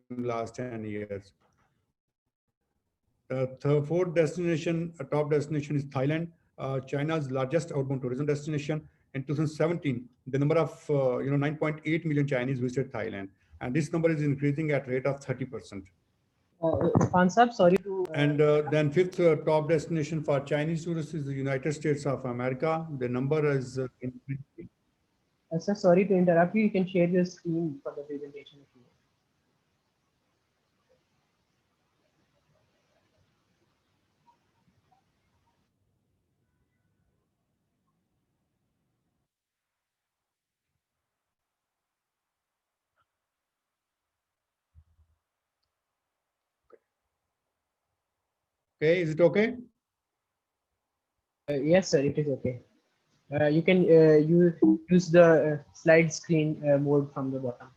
the last 10 years. The fourth destination, top destination is Thailand, China's largest outbound tourism destination. In 2017, the number of 9.8 million Chinese visited Thailand, and this number is increasing at rate of 30%. Khan Sahab, sorry to. And then fifth top destination for Chinese tourists is the United States of America. The number is increasing. Sir, sorry to interrupt you. You can share your screen for the presentation if you want. Okay, is it okay? Yes, sir, it is okay. You can use the slide screen mode from the bottom.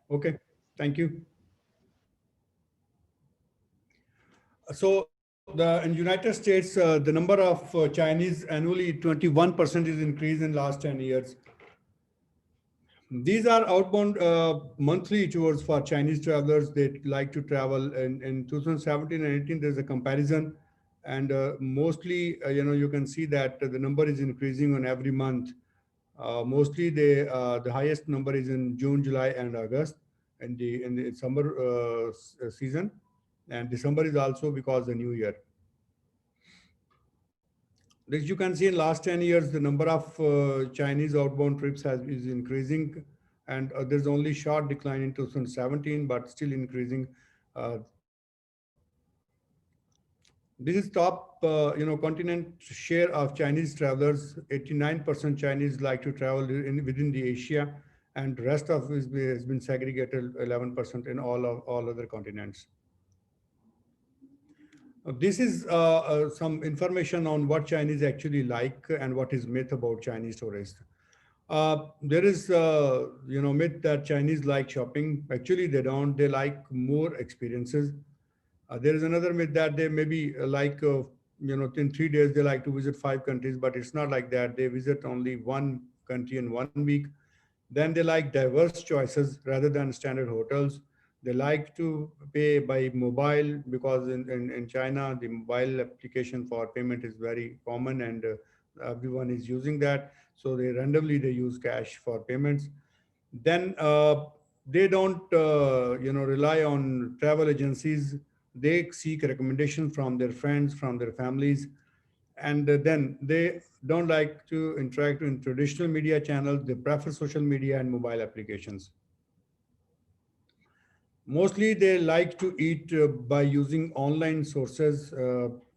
Okay, thank you. So in United States, the number of Chinese annually 21% is increased in last 10 years. These are outbound monthly tours for Chinese travelers that like to travel. In 2017 and 18, there's a comparison, and mostly, you can see that the number is increasing on every month. Mostly, the highest number is in June, July, and August, in the summer season, and December is also because the New Year. As you can see, in last 10 years, the number of Chinese outbound trips is increasing, and there's only short decline in 2017, but still increasing. This is top, continent share of Chinese travelers. 89% Chinese like to travel within the Asia, and the rest of it has been segregated 11% in all other continents. This is some information on what Chinese actually like and what is myth about Chinese tourists. There is, myth that Chinese like shopping. Actually, they don't. They like more experiences. There is another myth that they maybe in 3 days they like to visit 5 countries, but it's not like that. They visit only one country in 1 week. Then they like diverse choices rather than standard hotels. They like to pay by mobile because in China, the mobile application for payment is very common, and everyone is using that. So they randomly use cash for payments. Then they don't rely on travel agencies. They seek recommendations from their friends, from their families, and then they don't like to interact in traditional media channels. They prefer social media and mobile applications. Mostly they like to eat by using online sources,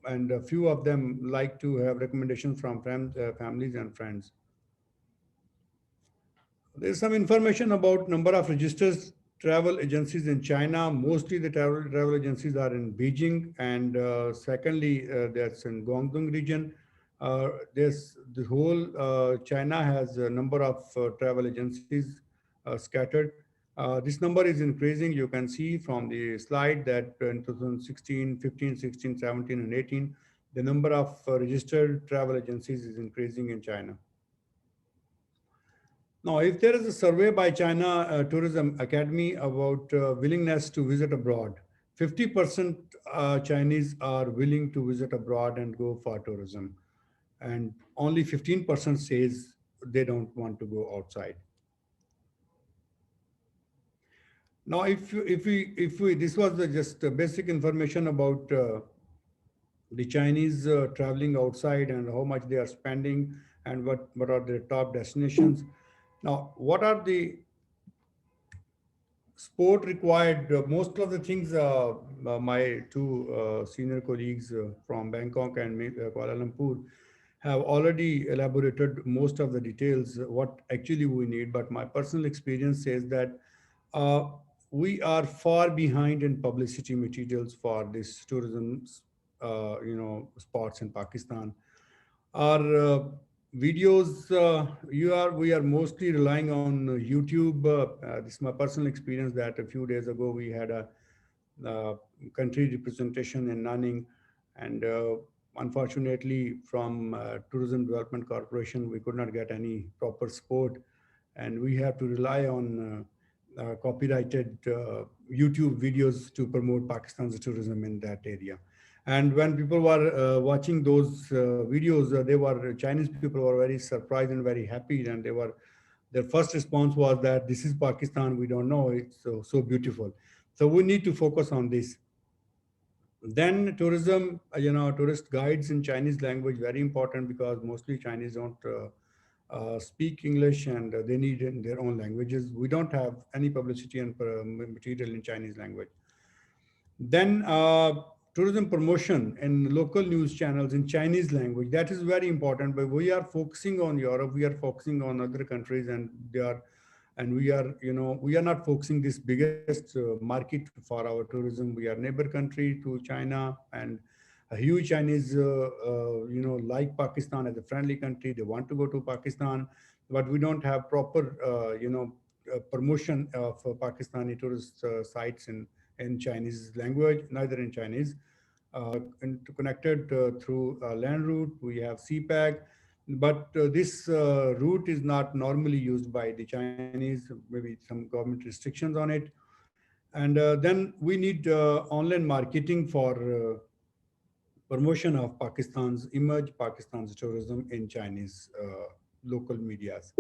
and a few of them like to have recommendations from families and friends. There's some information about number of registered travel agencies in China. Mostly the travel agencies are in Beijing, and secondly, that's in Guangdong region. The whole China has a number of travel agencies scattered. This number is increasing. You can see from the slide that in 2016, 15, 16, 17, and 18, the number of registered travel agencies is increasing in China. Now, if there is a survey by China Tourism Academy about willingness to visit abroad, 50% Chinese are willing to visit abroad and go for tourism. and only 15% says they don't want to go outside. Now, if we this was just basic information about the Chinese traveling outside and how much they are spending and what are their top destinations. Now, what are the sport required? Most of the things my two senior colleagues from Bangkok and Kuala Lumpur have already elaborated most of the details, what actually we need. But my personal experience says that uh, we are far behind in publicity materials for this tourism, spots in Pakistan. Our videos, we are mostly relying on YouTube. This is my personal experience that a few days ago we had a uh, country representation in Nanning, and unfortunately from Tourism Development Corporation, we could not get any proper support, and we have to rely on copyrighted YouTube videos to promote Pakistan's tourism in that area. And when people were watching those videos, Chinese people were very surprised and very happy, and their first response was that this is Pakistan, we don't know, it's so beautiful. So we need to focus on this. Then tourism, tourist guides in Chinese language, very important, because mostly Chinese don't speak English, and they need in their own languages. We don't have any publicity and material in Chinese language. Then tourism promotion in local news channels in Chinese language, that is very important. But we are focusing on Europe, we are focusing on other countries, and we are not focusing this biggest market for our tourism. We are neighbor country to China, and a huge Chinese, like Pakistan as a friendly country. They want to go to Pakistan, but we don't have proper, promotion of Pakistani tourist sites in Chinese language, neither in Chinese. Connected through land route, we have CPAC, but this route is not normally used by the Chinese, maybe some government restrictions on it. And then we need online marketing for promotion of Pakistan's image, Pakistan's tourism in Chinese local medias.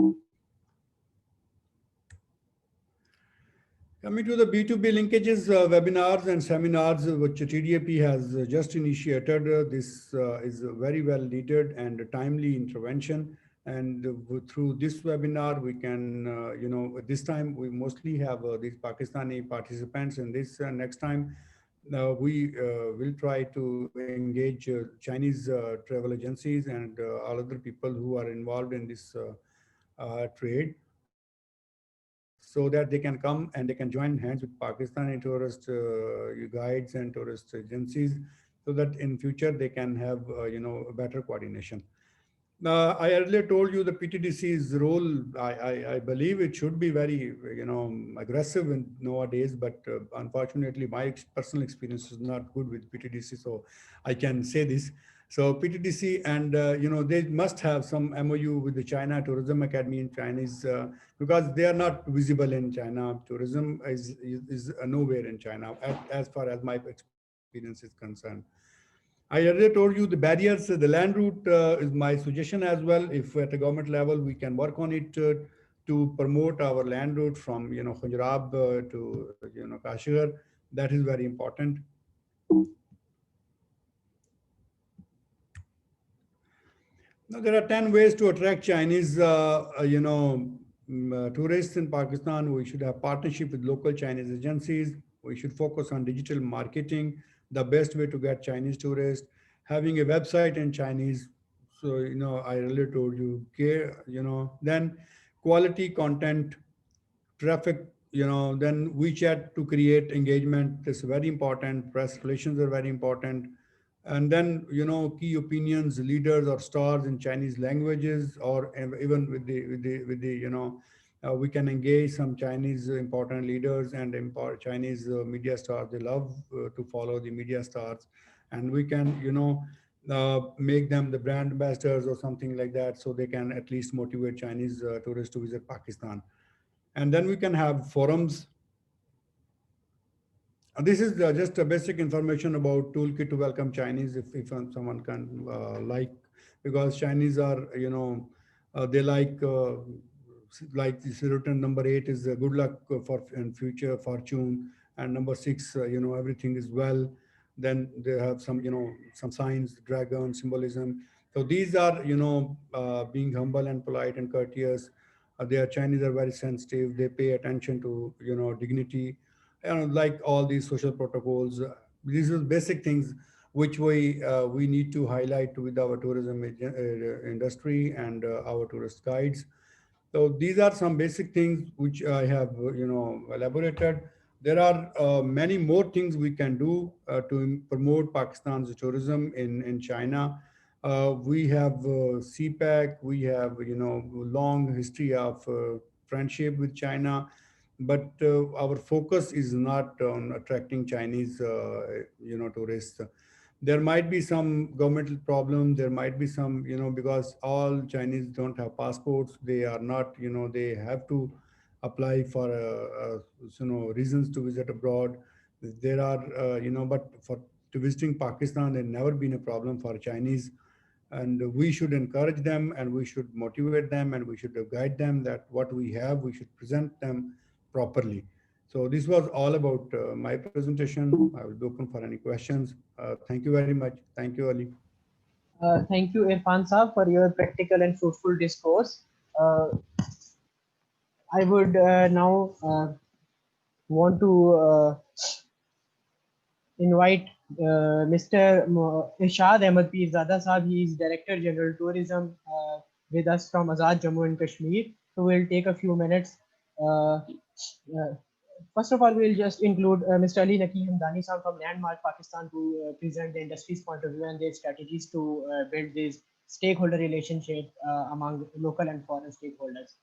Coming to the B2B linkages, webinars and seminars, which TDAP has just initiated, this is a very well needed and a timely intervention. And through this webinar, we can, this time we mostly have these Pakistani participants in this. Next time, we will try to engage Chinese travel agencies and all other people who are involved in this trade, so that they can come and they can join hands with Pakistani tourist guides and tourist agencies, so that in future they can have better coordination. I earlier told you the PTDC's role. I believe it should be very aggressive in nowadays, but unfortunately my personal experience is not good with PTDC, so I can say this. So PTDC, and they must have some MOU with the China Tourism Academy in Chinese, because they are not visible in China. Tourism is nowhere in China, as far as my experience is concerned. I earlier told you the barriers, the land route is my suggestion as well. If at a government level we can work on it to promote our land route from Khunjarab to Kashgar, that is very important. Now there are 10 ways to attract Chinese, tourists in Pakistan. We should have partnership with local Chinese agencies. We should focus on digital marketing, the best way to get Chinese tourists, having a website in Chinese. So, I earlier told you, then quality content, traffic, then WeChat to create engagement is very important. Press relations are very important. And then, key opinions, leaders or stars in Chinese languages, or even we can engage some Chinese important leaders and Chinese media stars. They love to follow the media stars, and we can, make them the brand ambassadors or something like that, so they can at least motivate Chinese tourists to visit Pakistan. And then we can have forums This is just a basic information about toolkit to welcome Chinese, if someone can like, because Chinese are, they like this written number 8 is good luck for and future fortune, and number 6, everything is well. Then they have some, some signs, dragon symbolism. So these are, being humble and polite and courteous. They are Chinese are very sensitive. They pay attention to, dignity, like all these social protocols. These are basic things which we need to highlight with our tourism industry and our tourist guides. So these are some basic things which I have, elaborated. There are many more things we can do to promote Pakistan's tourism in China. We have CPEC, we have, long history of friendship with China, but our focus is not on attracting Chinese, tourists. There might be some governmental problem. There might be some, because all Chinese don't have passports. They are not, they have to apply for, reasons to visit abroad. There are, but for to visiting Pakistan, there never been a problem for Chinese. And we should encourage them, and we should motivate them, and we should guide them that what we have, we should present them properly. So this was all about my presentation. I will be open for any questions. Thank you very much. Thank you, Ali. Thank you, Irfan Saab, for your practical and fruitful discourse. I would now want to invite Mr. Irshad Ahmed Pirzada Saab. He is Director General Tourism with us from Azad Jammu and Kashmir. So we'll take a few minutes. First of all, we'll just include Mr. Ali Naki Hamdani Saab from Landmark Pakistan to present the industry's point of view and their strategies to build this stakeholder relationship among local and foreign stakeholders.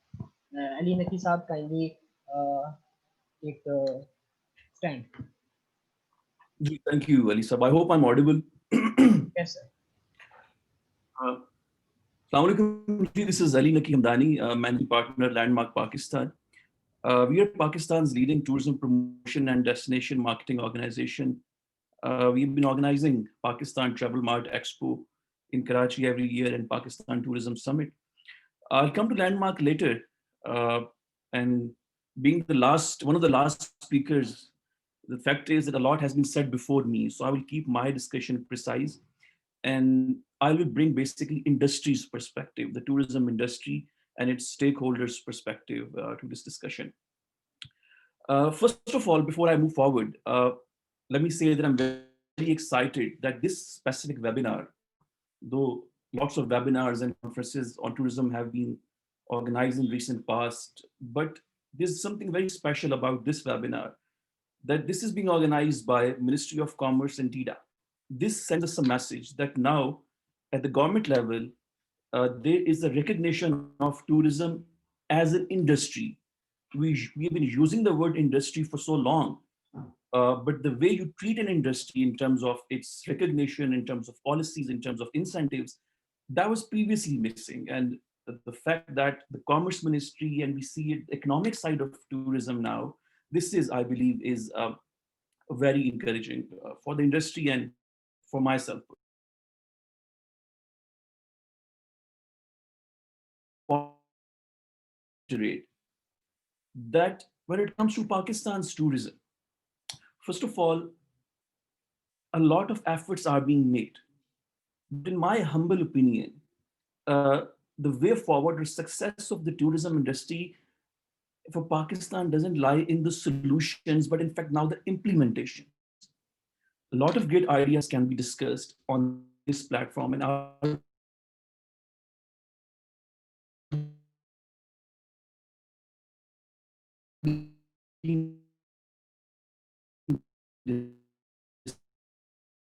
Ali Naki Saab, kindly take the stand. Thank you, Ali Sab. I hope I'm audible. Yes, sir. Assalamu alaikum. This is Ali Naki Hamdani, managing partner, Landmark Pakistan. We are Pakistan's leading tourism promotion and destination marketing organization. We've been organizing Pakistan Travel Mart Expo in Karachi every year and Pakistan Tourism Summit. I'll come to Landmark later, and being one of the last speakers, the fact is that a lot has been said before me, so I will keep my discussion precise, and I will bring basically industry's perspective, the tourism industry and its stakeholders' perspective to this discussion. First of all, before I move forward, let me say that I'm very excited that this specific webinar, though lots of webinars and conferences on tourism have been organized in recent past, but there's something very special about this webinar, that this is being organized by Ministry of Commerce and TIDA. This sends us a message that now at the government level, there is a recognition of tourism as an industry. We've been using the word industry for so long, but the way you treat an industry in terms of its recognition, in terms of policies, in terms of incentives, that was previously missing. And the fact that the Commerce Ministry, and we see it, the economic side of tourism now, this is, I believe, is very encouraging for the industry and for myself. That when it comes to Pakistan's tourism, first of all, a lot of efforts are being made. But in my humble opinion, the way forward or success of the tourism industry for Pakistan doesn't lie in the solutions, but in fact now the implementation. A lot of great ideas can be discussed on this platform, and I'll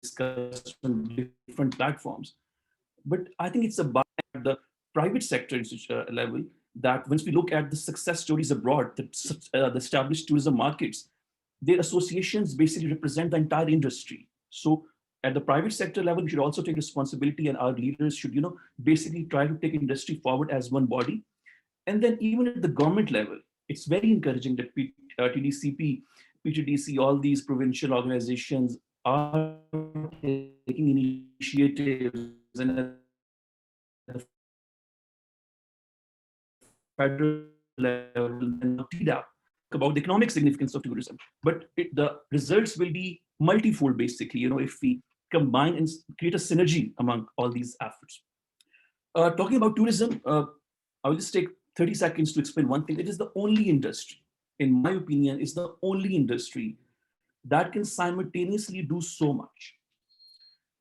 discussed on different platforms. But I think it's about the private sector level that once we look at the success stories abroad, the established tourism markets, their associations basically represent the entire industry. So at the private sector level, we should also take responsibility, and our leaders should, basically try to take industry forward as one body. And then even at the government level, it's very encouraging that TDCP, PTDC, all these provincial organizations are taking initiatives and at the federal level and TDAP about the economic significance of tourism. But the results will be multifold, basically, if we combine and create a synergy among all these efforts. Talking about tourism, I will just take 30 seconds to explain one thing. It is the only industry, in my opinion, is the only industry that can simultaneously do so much.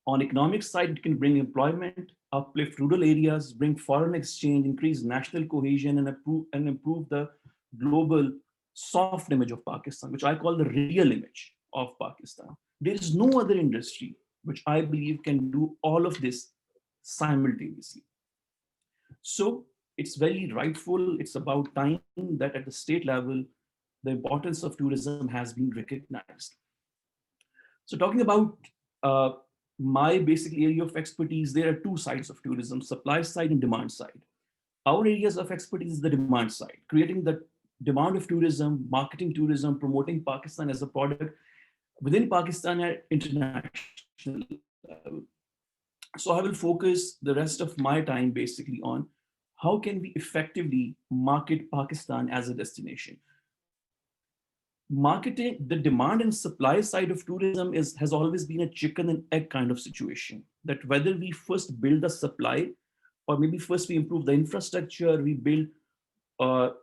On economic side, it can bring employment, uplift rural areas, bring foreign exchange, increase national cohesion, and improve the global soft image of Pakistan, which I call the real image of Pakistan. There is no other industry which I believe can do all of this simultaneously. So it's very rightful, it's about time that at the state level, the importance of tourism has been recognized. So talking about my basic area of expertise, there are two sides of tourism, supply side and demand side. Our areas of expertise is the demand side, creating the demand of tourism, marketing tourism, promoting Pakistan as a product within Pakistan at international level. So I will focus the rest of my time basically on how can we effectively market Pakistan as a destination. Marketing, the demand and supply side of tourism has always been a chicken and egg kind of situation, that whether we first build the supply or maybe first we improve the infrastructure, we build or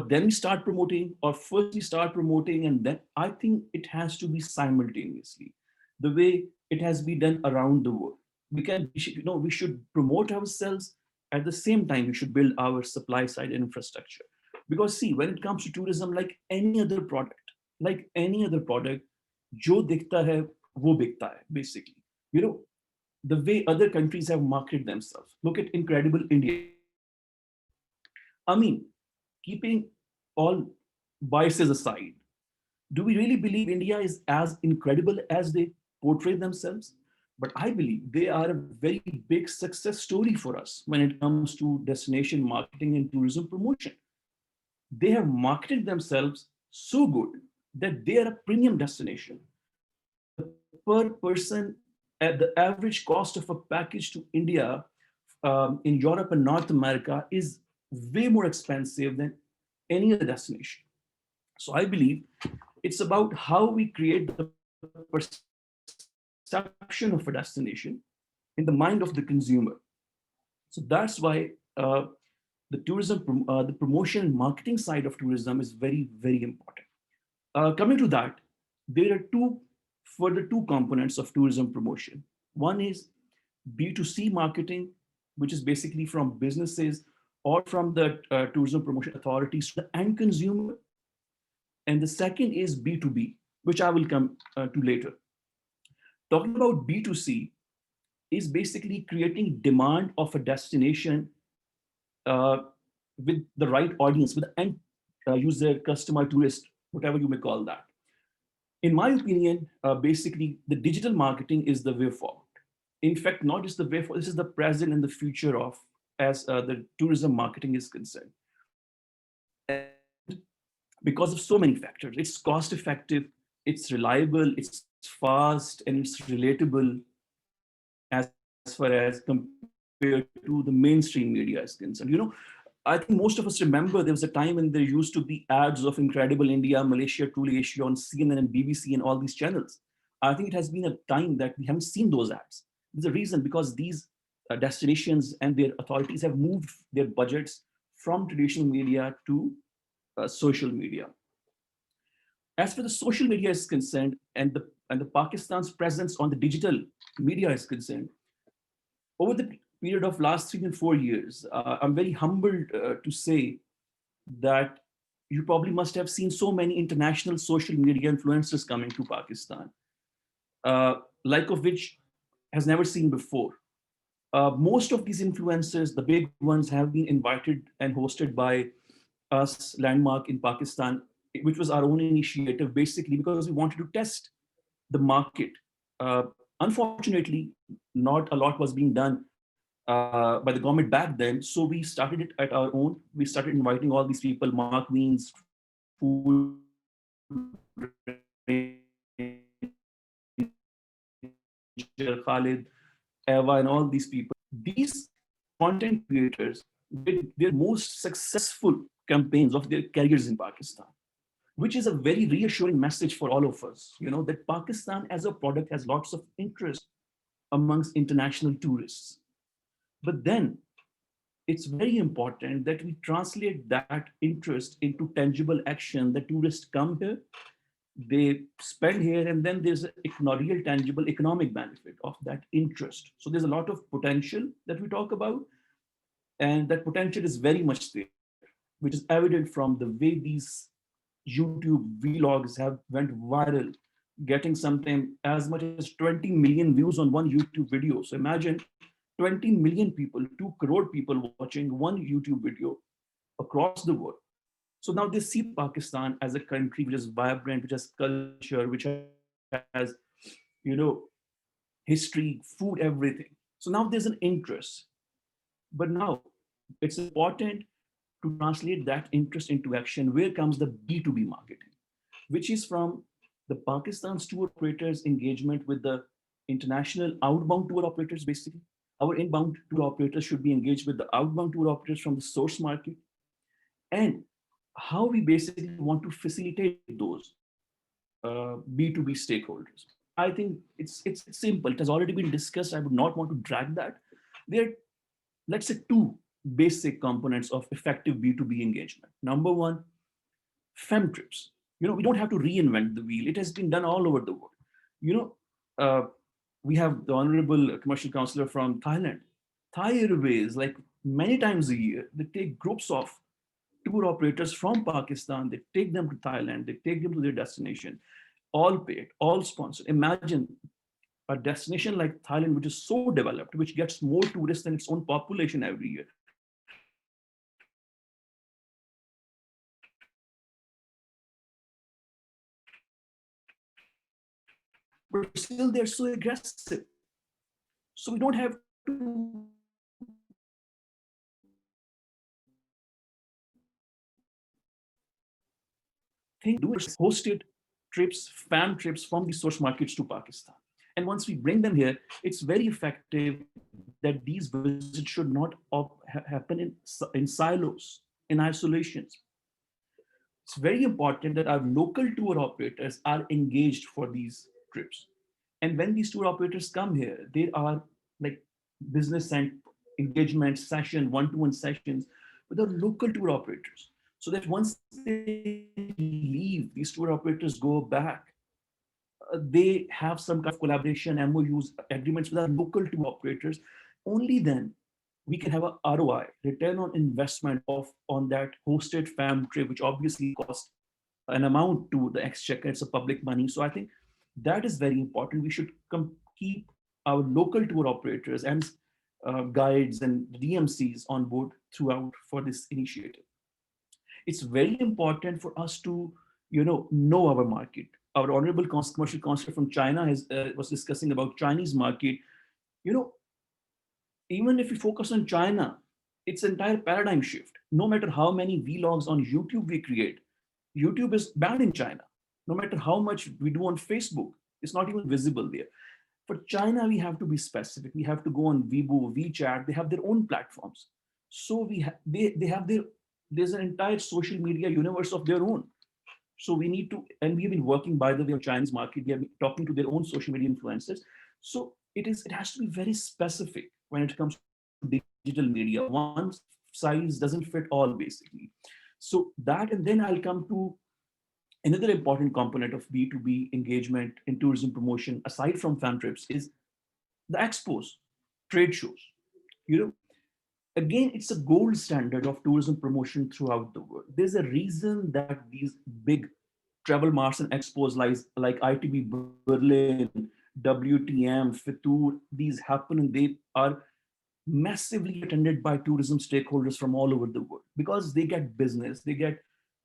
then we start promoting, or first we start promoting and then I think it has to be simultaneously the way it has been done around the world. We should promote ourselves at the same time we should build our supply side infrastructure. Because see, when it comes to tourism, like any other product, jo dikhta hai, wo bikta hai, basically. The way other countries have marketed themselves. Look at Incredible India. I mean, keeping all biases aside, do we really believe India is as incredible as they portray themselves? But I believe they are a very big success story for us when it comes to destination marketing and tourism promotion. They have marketed themselves so good that they are a premium destination. The per person, at the average cost of a package to India in Europe and North America is way more expensive than any other destination. So I believe it's about how we create the perception of a destination in the mind of the consumer. So that's why the tourism, the promotion and marketing side of tourism is very, very important. Coming to that, there are further two components of tourism promotion. One is B2C marketing, which is basically from businesses or from the tourism promotion authorities to the end consumer. And the second is B2B, which I will come to later. Talking about B2C is basically creating demand of a destination with the right audience, with the end user, customer, tourist, whatever you may call that. In my opinion, basically the digital marketing is the way forward. In fact, not just the way forward, this is the present and the future of as the tourism marketing is concerned. And because of so many factors, it's cost effective, it's reliable, it's fast, and it's relatable as far as compared to the mainstream media is concerned. I think most of us remember there was a time when there used to be ads of Incredible India, Malaysia, Truly Asia on CNN and BBC and all these channels. I think it has been a time that we haven't seen those ads. There's a reason, because these destinations and their authorities have moved their budgets from traditional media to social media. As for the social media is concerned, and the Pakistan's presence on the digital media is concerned, over the period of last 3 and 4 years, I'm very humbled to say that you probably must have seen so many international social media influencers coming to Pakistan, like of which has never seen before. Most of these influencers, the big ones, have been invited and hosted by us, Landmark in Pakistan, which was our own initiative, basically because we wanted to test the market. Unfortunately, not a lot was being done by the government back then, so we started it at our own. We started inviting all these people, Mark Weens, food Khalid, Eva, and all these people. These content creators did their most successful campaigns of their careers in Pakistan, which is a very reassuring message for all of us, that Pakistan as a product has lots of interest amongst international tourists. But then it's very important that we translate that interest into tangible action. The tourists come here, they spend here, and then there's a real tangible economic benefit of that interest. So there's a lot of potential that we talk about, and that potential is very much there, which is evident from the way these YouTube vlogs have went viral, getting something as much as 20 million views on one YouTube video. So imagine 20 million people, 2 crore people watching one YouTube video across the world. So now they see Pakistan as a country which is vibrant, which has culture, which has, history, food, everything. So now there's an interest. But now it's important to translate that interest into action. Where comes the B2B marketing, which is from the Pakistan's tour operators' engagement with the international outbound tour operators, basically. Our inbound tour operators should be engaged with the outbound tour operators from the source market, and how we basically want to facilitate those B2B stakeholders. I think it's simple. It has already been discussed. I would not want to drag that. There are, let's say, 2 basic components of effective B2B engagement. Number 1, fem trips. We don't have to reinvent the wheel. It has been done all over the world. We have the honorable commercial counselor from Thailand. Thai Airways, like many times a year, they take groups of tour operators from Pakistan, they take them to Thailand, they take them to their destination, all paid, all sponsored. Imagine a destination like Thailand, which is so developed, which gets more tourists than its own population every year. But still, they're so aggressive. So we don't have to hosted trips, fam trips from the source markets to Pakistan. And once we bring them here, it's very effective that these visits should not happen in silos, in isolations. It's very important that our local tour operators are engaged for these trips. And when these tour operators come here, there are like business and engagement session, one-to-one sessions with our local tour operators. So that once they leave, these tour operators go back, they have some kind of collaboration, MOUs, agreements with our local tour operators. Only then we can have a ROI, return on investment on that hosted fam trip, which obviously costs an amount to the exchequer. It's a public money. So I think that is very important. We should keep our local tour operators and guides and DMCs on board throughout for this initiative. It's very important for us to, know our market. Our honorable commercial counselor from China was discussing about Chinese market. Even if we focus on China, it's an entire paradigm shift. No matter how many vlogs on YouTube we create, YouTube is banned in China. No matter how much we do on Facebook, it's not even visible there. For China, we have to be specific. We have to go on Weibo, WeChat. They have their own platforms. So they have there's an entire social media universe of their own. So we need to, and we've been working, by the way, on Chinese market. We have been talking to their own social media influencers. So it has to be very specific when it comes to digital media. One size doesn't fit all, basically. So that, and then I'll come to another important component of B2B engagement in tourism promotion, aside from fan trips, is the expos, trade shows. Again, it's a gold standard of tourism promotion throughout the world. There's a reason that these big travel marts and expos like ITB Berlin, WTM, Fitur, these happen, and they are massively attended by tourism stakeholders from all over the world because they get business, they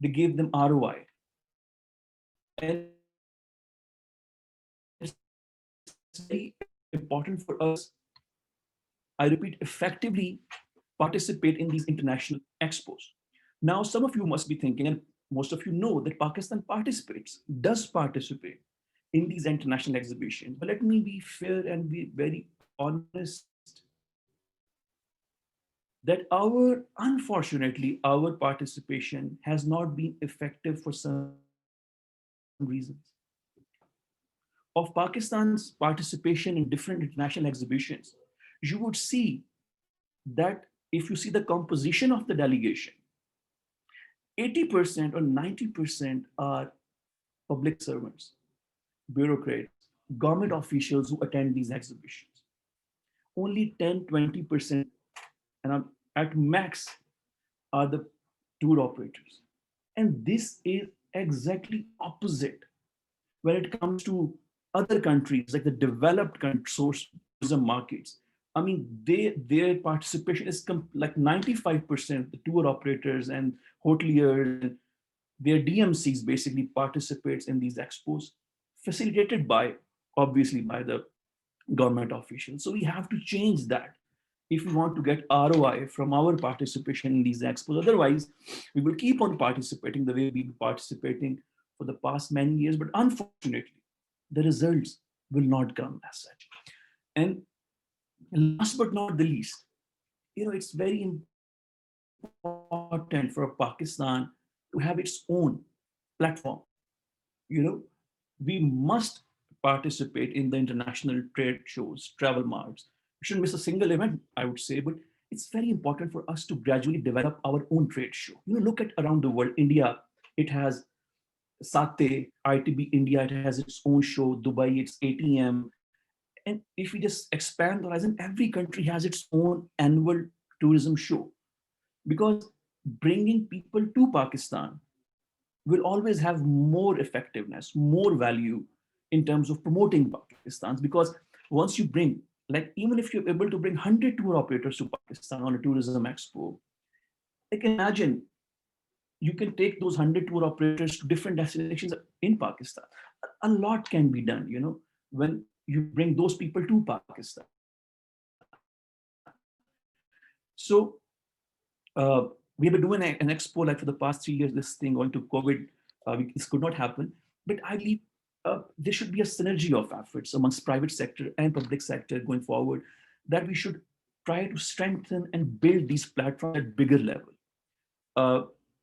give them ROI. And it's very important for us, I repeat, effectively participate in these international expos. Now, some of you must be thinking, and most of you know that Pakistan does participate in these international exhibitions. But let me be fair and be very honest that unfortunately, our participation has not been effective for some reasons. Of Pakistan's participation in different international exhibitions, you would see that if you see the composition of the delegation, 80% or 90% are public servants, bureaucrats, government officials who attend these exhibitions. Only 10-20%, and at max, are the tour operators. And this is exactly opposite when it comes to other countries like the developed source tourism markets. I mean, their participation is like 95%. The tour operators and hoteliers and their DMCs basically participates in these expos, facilitated by obviously by the government officials. So we have to change that if we want to get ROI from our participation in these expos. Otherwise, we will keep on participating the way we've been participating for the past many years. But unfortunately, the results will not come as such. And last but not the least, it's very important for Pakistan to have its own platform. We must participate in the international trade shows, travel marts. We shouldn't miss a single event, I would say, but it's very important for us to gradually develop our own trade show. Look at around the world. India, it has SATE, ITB India, it has its own show. Dubai, it's ATM. And if we just expand the horizon, every country has its own annual tourism show. Because bringing people to Pakistan will always have more effectiveness, more value in terms of promoting Pakistan. Because once you bring, like even if you're able to bring 100 tour operators to Pakistan on a tourism expo, like imagine you can take those 100 tour operators to different destinations in Pakistan. A lot can be done, when you bring those people to Pakistan. So we have been doing an expo like for the past 3 years, this thing going to COVID, this could not happen. But I believe there should be a synergy of efforts amongst private sector and public sector going forward, that we should try to strengthen and build these platforms at bigger level.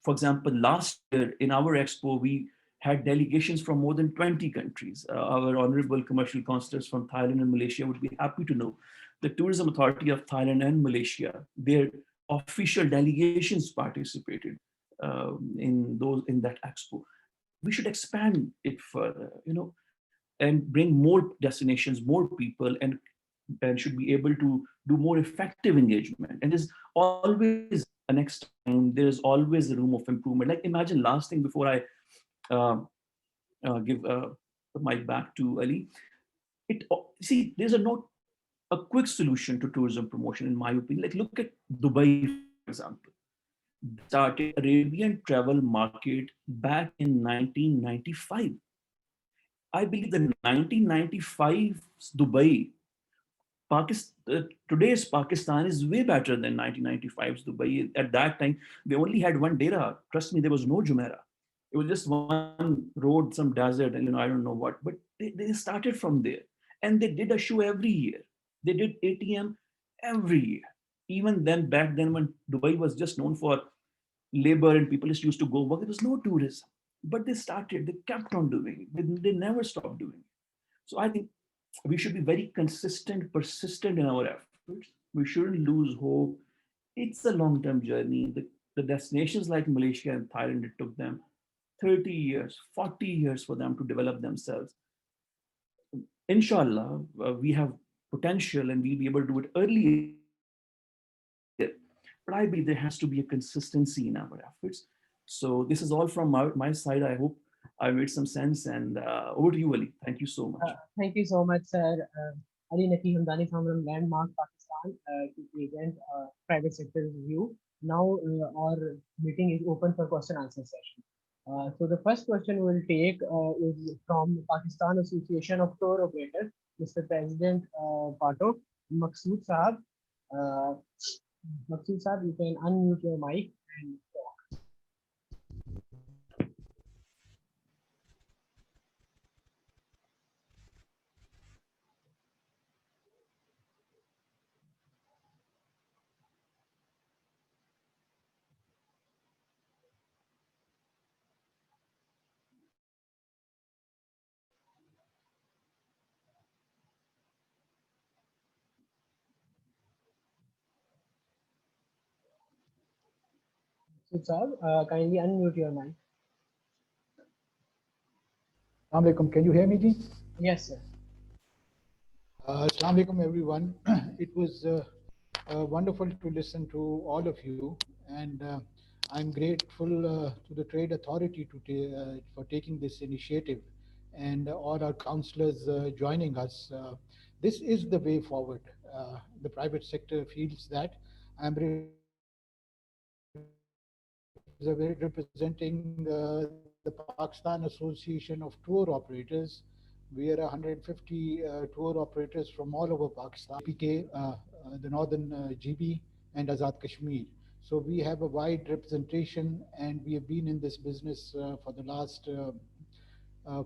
For example, last year in our expo, we had delegations from more than 20 countries. Our honorable commercial consulars from Thailand and Malaysia would be happy to know the Tourism Authority of Thailand and Malaysia, their official delegations participated in that expo. We should expand it further, and bring more destinations, more people, and should be able to do more effective engagement. And there's always a next time, there's always a room of improvement. Like imagine last thing before I give the mic back to Ali. There's a quick solution to tourism promotion, in my opinion. Like look at Dubai, for example. Started Arabian travel market back in 1995. I believe the 1995 Dubai, today's Pakistan is way better than 1995's Dubai. At that time, they only had one data. Trust me, there was no Jumeirah. It was just one road, some desert, and I don't know what. But they started from there, and they did a show every year. They did ATM every year. Even then, back then, when Dubai was just known for labor and people just used to go work, there was no tourism. But they kept on doing it. They never stopped doing it. So I think we should be very consistent, persistent in our efforts. We shouldn't lose hope. It's a long-term journey. The destinations like Malaysia and Thailand, it took them 30 years, 40 years for them to develop themselves. Inshallah, we have potential and we'll be able to do it earlier. But I believe there has to be a consistency in our efforts. So this is all from my side. I hope I made some sense. And over to you, Ali. Thank you so much. Thank you so much, sir. Ali Naki Hamdani from Landmark Pakistan to present private sector's view. Now our meeting is open for question answer session. So the first question we'll take is from Pakistan Association of Tour Operators, Mr. President Pato, Maqsood Sahab. Maqsood Sahab, you can unmute your mic and talk. Masud Saab, kindly unmute your mic. Assalamu alaikum. Can you hear me, Ji? Yes, sir. Assalamu alaikum, everyone. It was wonderful to listen to all of you, and I'm grateful to the Trade Authority for taking this initiative, and all our councillors joining us. This is the way forward. The private sector feels that. I'm representing the Pakistan Association of Tour Operators. We are 150 tour operators from all over Pakistan, PK, the Northern GB, and Azad Kashmir. So we have a wide representation, and we have been in this business for the last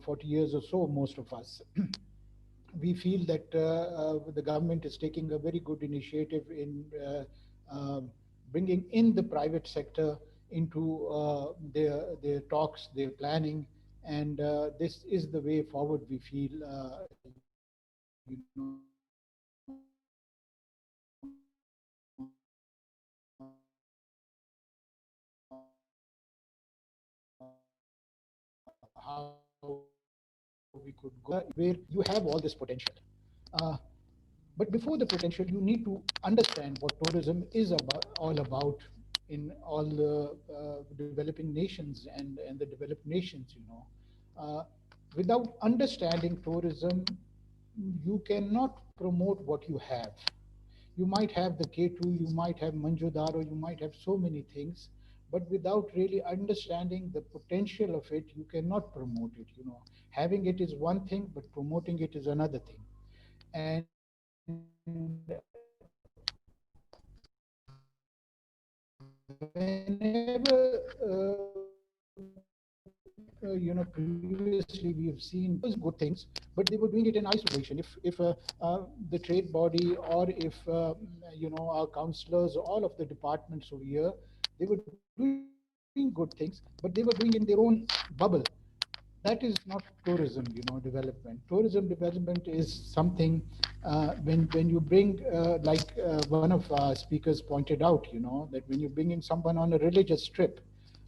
40 years or so, most of us. We feel that the government is taking a very good initiative in bringing in the private sector into their talks, their planning, and this is the way forward. We feel, how we could go where you have all this potential. But before the potential, you need to understand what tourism is all about in all the developing nations and the developed nations, Without understanding tourism, you cannot promote what you have. You might have the K2, you might have Manjudaro, you might have so many things, but without really understanding the potential of it, you cannot promote it. Having it is one thing, but promoting it is another thing. And whenever previously we have seen those good things, but they were doing it in isolation. If the trade body, or if our councillors, all of the departments over here, they were doing good things, but they were doing in their own bubble. That is not tourism, development. Tourism development is something when you bring, like one of our speakers pointed out, that when you're bringing someone on a religious trip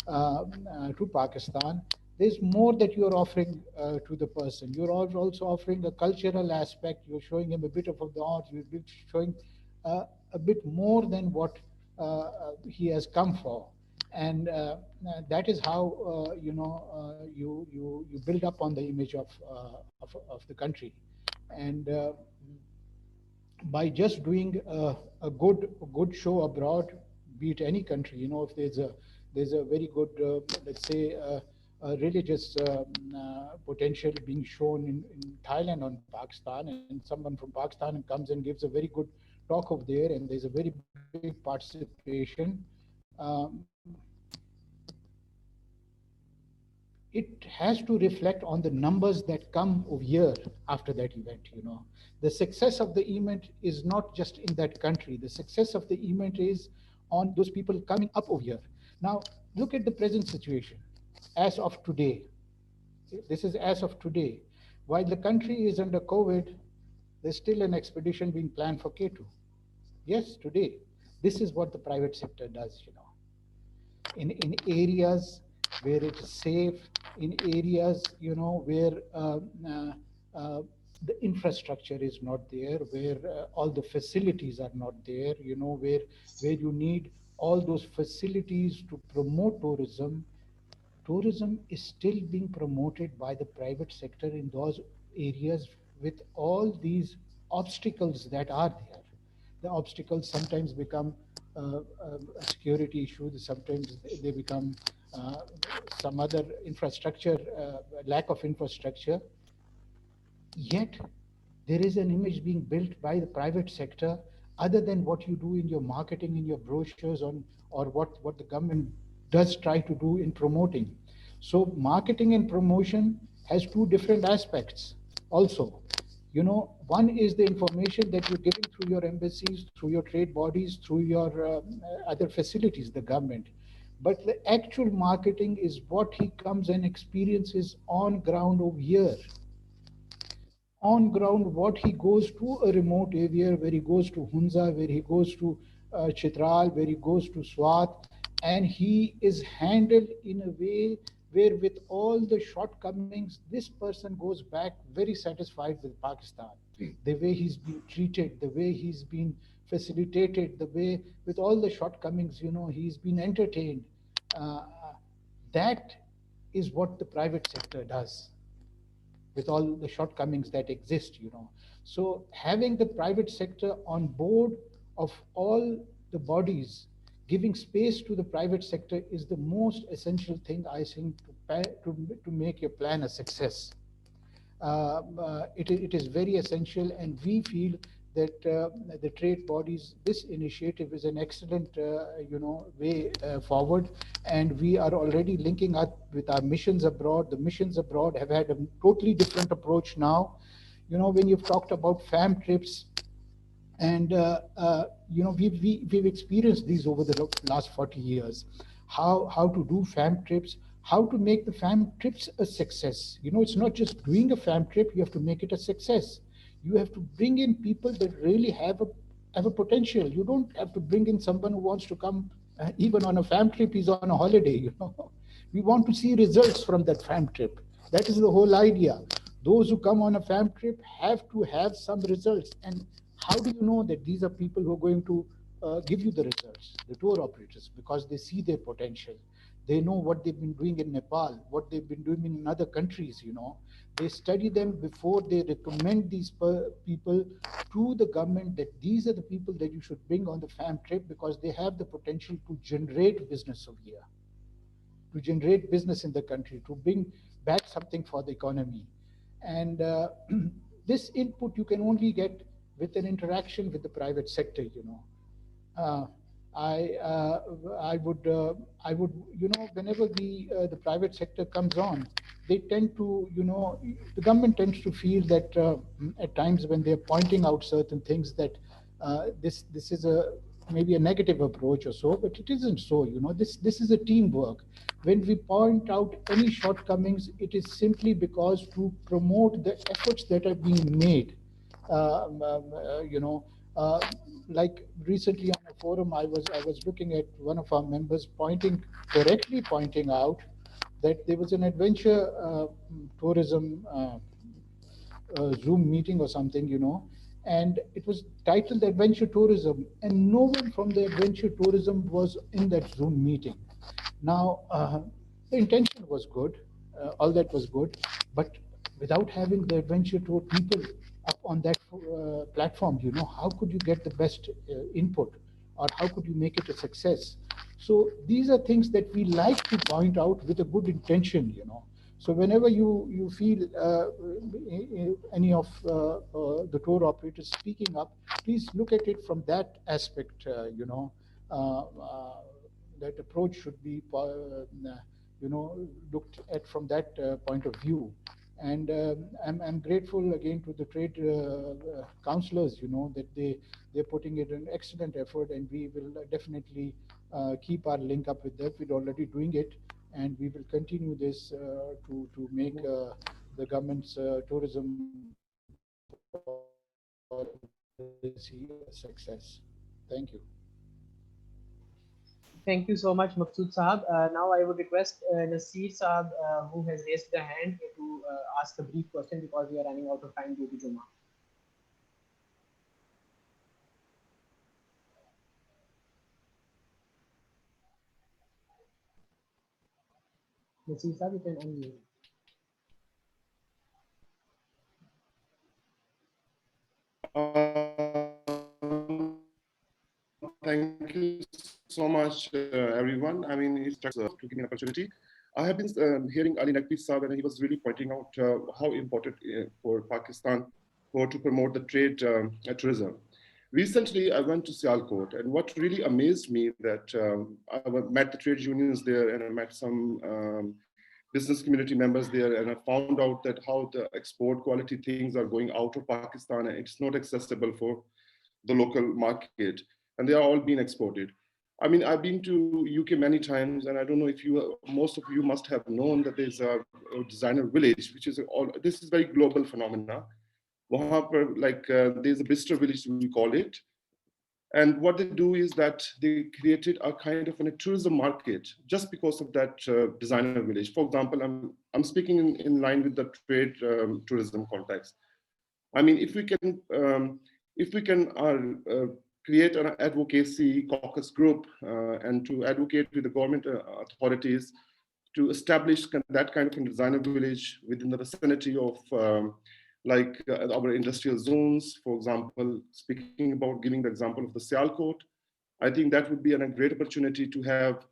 to Pakistan, there's more that you're offering to the person. You're also offering a cultural aspect. You're showing him a bit of the art. You're showing a bit more than what he has come for. And that is how you build up on the image of the country. And by just doing a good show abroad, be it any country, if there's a very good, let's say, religious potential being shown in Thailand or Pakistan, and someone from Pakistan comes and gives a very good talk over there, and there's a very big participation. It has to reflect on the numbers that come over here after that event. The success of the event is not just in that country. The success of the event is on those people coming up over here. Now, look at the present situation as of today. This is as of today. While the country is under COVID, there's still an expedition being planned for K2. Yes, today. This is what the private sector does, in areas where it is safe, in areas, where the infrastructure is not there, where all the facilities are not there, where you need all those facilities to promote tourism. Tourism is still being promoted by the private sector in those areas with all these obstacles that are there. The obstacles sometimes become a security issue, sometimes they become some other infrastructure, lack of infrastructure. Yet there is an image being built by the private sector other than what you do in your marketing, in your brochures, or what the government does try to do in promoting. So marketing and promotion has two different aspects also. One is the information that you're giving through your embassies, through your trade bodies, through your other facilities, the government. But the actual marketing is what he comes and experiences on ground over here. On ground, what he goes to a remote area, where he goes to Hunza, where he goes to Chitral, where he goes to Swat, and he is handled in a way where, with all the shortcomings, this person goes back very satisfied with Pakistan. The way he's been treated, the way he's been facilitated, the way, with all the shortcomings, he's been entertained. Uh, that is what the private sector does, with all the shortcomings that exist. So having the private sector on board of all the bodies, giving space to the private sector is the most essential thing, I think, to make your plan a success. It is very essential, and we feel that the trade bodies, this initiative is an excellent way forward, and we are already linking up with our missions abroad. The missions abroad have had a totally different approach now. When you've talked about fam trips, and we've experienced these over the last 40 years, how to do fam trips, how to make the fam trips a success. It's not just doing a fam trip, you have to make it a success. You have to bring in people that really have a potential. You don't have to bring in someone who wants to come even on a fam trip, he's on a holiday. We want to see results from that fam trip. That is the whole idea. Those who come on a fam trip have to have some results. And how do you know that these are people who are going to give you the results? The tour operators, because they see their potential. They know what they've been doing in Nepal, what they've been doing in other countries. They study them before they recommend these people to the government, that these are the people that you should bring on the fam trip, because they have the potential to generate business over here, to generate business in the country, to bring back something for the economy. And this input you can only get with an interaction with the private sector. Uh, I would, whenever the private sector comes on, they tend to, the government tends to feel that at times when they're pointing out certain things, that this is maybe a negative approach or so, but it isn't so. This is a teamwork. When we point out any shortcomings, it is simply because to promote the efforts that are being made. Um, um, uh, you know, uh, like recently on a forum, I was looking at one of our members correctly pointing out that there was an adventure tourism Zoom meeting or something, and it was titled Adventure Tourism, and no one from the adventure tourism was in that Zoom meeting. Now, the intention was good, all that was good, but without having the adventure tour people up on that platform, how could you get the best input, or how could you make it a success? So these are things that we like to point out with a good intention. So whenever you feel any of the tour operators speaking up, please look at it from that aspect. Uh, uh, that approach should be, looked at from that point of view. And I'm grateful again to the trade counselors, that they're putting in an excellent effort, and we will definitely keep our link up with them. We're already doing it, and we will continue this to make the government's tourism policy a success. Thank you. Thank you so much, Maqsood Sahab. Now I would request Nasir Sahab, who has raised the hand, to ask a brief question, because we are running out of time due to Juma. Nasir Sahab, you can unmute. Thank you so much, everyone. I mean, it's to give me an opportunity. I have been hearing Ali Naqvi Saab, and he was really pointing out how important for Pakistan to promote the trade tourism. Recently, I went to Sialkot, and what really amazed me that I met the trade unions there, and I met some business community members there, and I found out that how the export quality things are going out of Pakistan, and it's not accessible for the local market, and they are all being exported. I mean, I've been to UK many times, and I don't know if most of you must have known that there's a designer village, which is this is very global phenomena. There's a Bistro village, we call it. And what they do is that they created a kind of a tourism market just because of that designer village. For example, I'm speaking in line with the trade tourism context. I mean, if we can create an advocacy caucus group and to advocate with the government authorities to establish that kind of a designer village within the vicinity of like our industrial zones, for example, speaking about giving the example of the Sialkot, I think that would be a great opportunity to have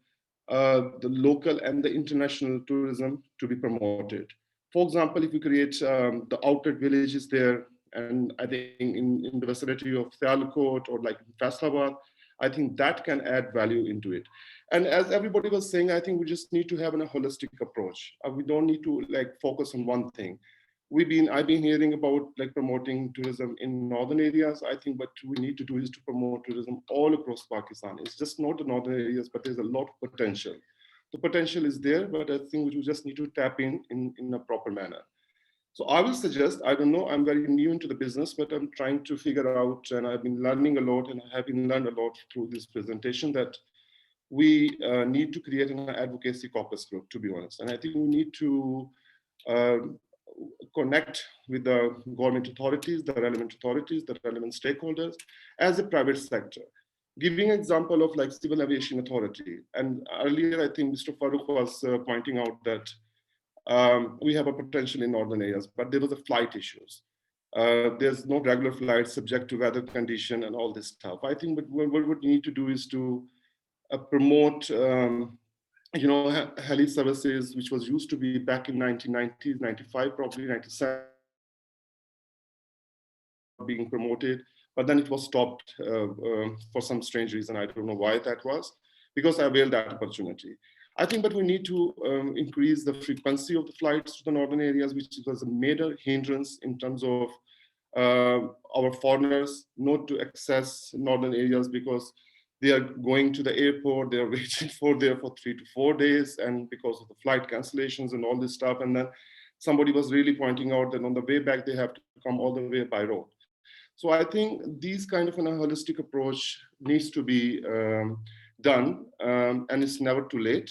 the local and the international tourism to be promoted. For example, if we create the outlet villages there, and I think in the vicinity of Sialkot or like Faisalabad, I think that can add value into it. And as everybody was saying, I think we just need to have a holistic approach. We don't need to like focus on one thing. I've been hearing about like promoting tourism in northern areas. I think what we need to do is to promote tourism all across Pakistan. It's just not the northern areas, but there's a lot of potential. The potential is there, but I think we just need to tap in a proper manner. So I will suggest, I don't know, I'm very new into the business, but I'm trying to figure out, and I've been learning a lot, and I have been learned a lot through this presentation, that we need to create an advocacy caucus group, to be honest. And I think we need to connect with the government authorities, the relevant stakeholders, as a private sector. Giving an example of like Civil Aviation Authority. And earlier, I think Mr. Farooq was pointing out that we have a potential in northern areas, but there was a flight issues. There's no regular flights subject to weather condition and all this stuff. I think what we need to do is to promote heli services, which was used to be back in 1990s, 95, probably 97, being promoted, but then it was stopped for some strange reason. I don't know why that was, because I availed that opportunity. I think, but we need to increase the frequency of the flights to the northern areas, which was a major hindrance in terms of our foreigners not to access northern areas, because they are going to the airport, they are waiting there for 3 to 4 days, and because of the flight cancellations and all this stuff. And then somebody was really pointing out that on the way back, they have to come all the way by road. So I think these kind of a holistic approach needs to be done, and it's never too late.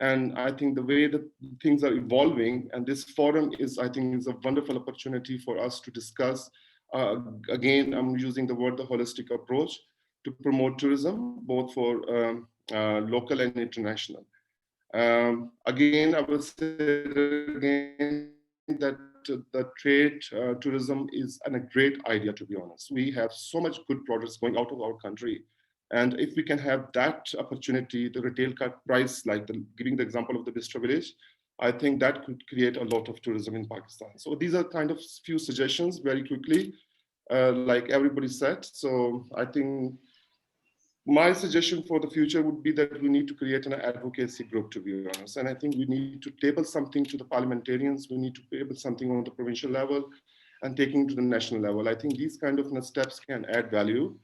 And I think the way that things are evolving, and this forum is, I think, is a wonderful opportunity for us to discuss. Again, I'm using the word, the holistic approach, to promote tourism, both for local and international. Again, I will say again that the trade tourism is a great idea, to be honest. We have so much good products going out of our country. And if we can have that opportunity, the retail cut price, like giving the example of the Bistro Village, I think that could create a lot of tourism in Pakistan. So these are kind of few suggestions very quickly, like everybody said. So I think my suggestion for the future would be that we need to create an advocacy group, to be honest. And I think we need to table something to the parliamentarians. We need to table something on the provincial level and taking to the national level. I think these kind of steps can add value,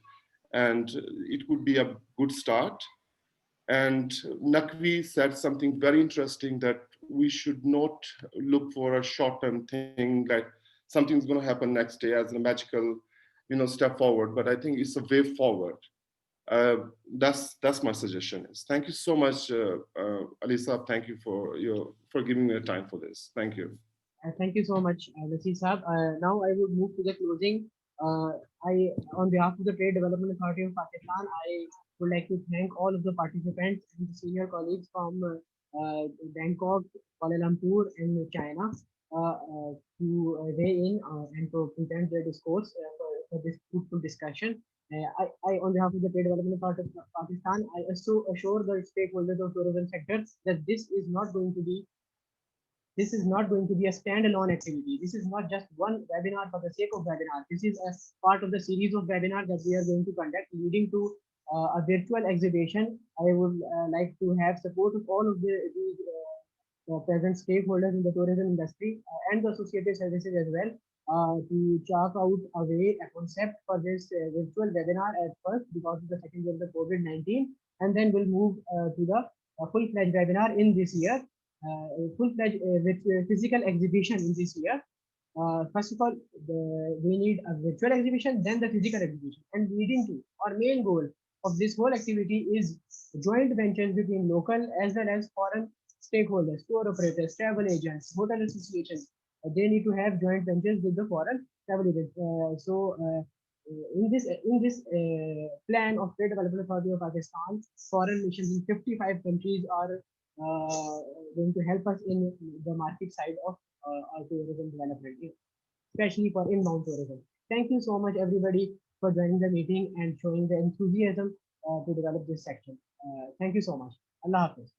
and it would be a good start. And Nakvi said something very interesting, that we should not look for a short-term thing, like something's going to happen next day as a magical, step forward. But I think it's a way forward. That's my suggestion. Thank you so much, Alisa. Thank you for giving me the time for this. Thank you. Thank you so much, Nasir Saab. Now I would move to the closing. On behalf of the Trade Development Authority of Pakistan, I would like to thank all of the participants and the senior colleagues from Bangkok, Kuala Lumpur, and China to weigh in and to present their discourse for this fruitful discussion. On behalf of the Trade Development Authority of Pakistan, I also assure the stakeholders of tourism sector that this is not going to be a standalone activity. This is not just one webinar for the sake of webinar. This is a part of the series of webinars that we are going to conduct, leading to a virtual exhibition. I would like to have support of all of the present stakeholders in the tourism industry and the associated services as well, to chalk out a concept for this virtual webinar at first, because of the second wave of the COVID-19, and then we'll move to the full-fledged webinar in this year, full-fledged with physical exhibition in this year. First of all, we need a virtual exhibition, then the physical exhibition. And leading to our main goal of this whole activity is joint ventures between local as well as foreign stakeholders, tour operators, travel agents, hotel associations. They need to have joint ventures with the foreign travel agents. In this plan of Trade Development Authority of Pakistan, foreign missions in 55 countries are going to help us in the market side of our tourism development, especially for inbound tourism. Thank you so much, everybody, for joining the meeting and showing the enthusiasm to develop this section. Thank you so much. Allah Hafiz.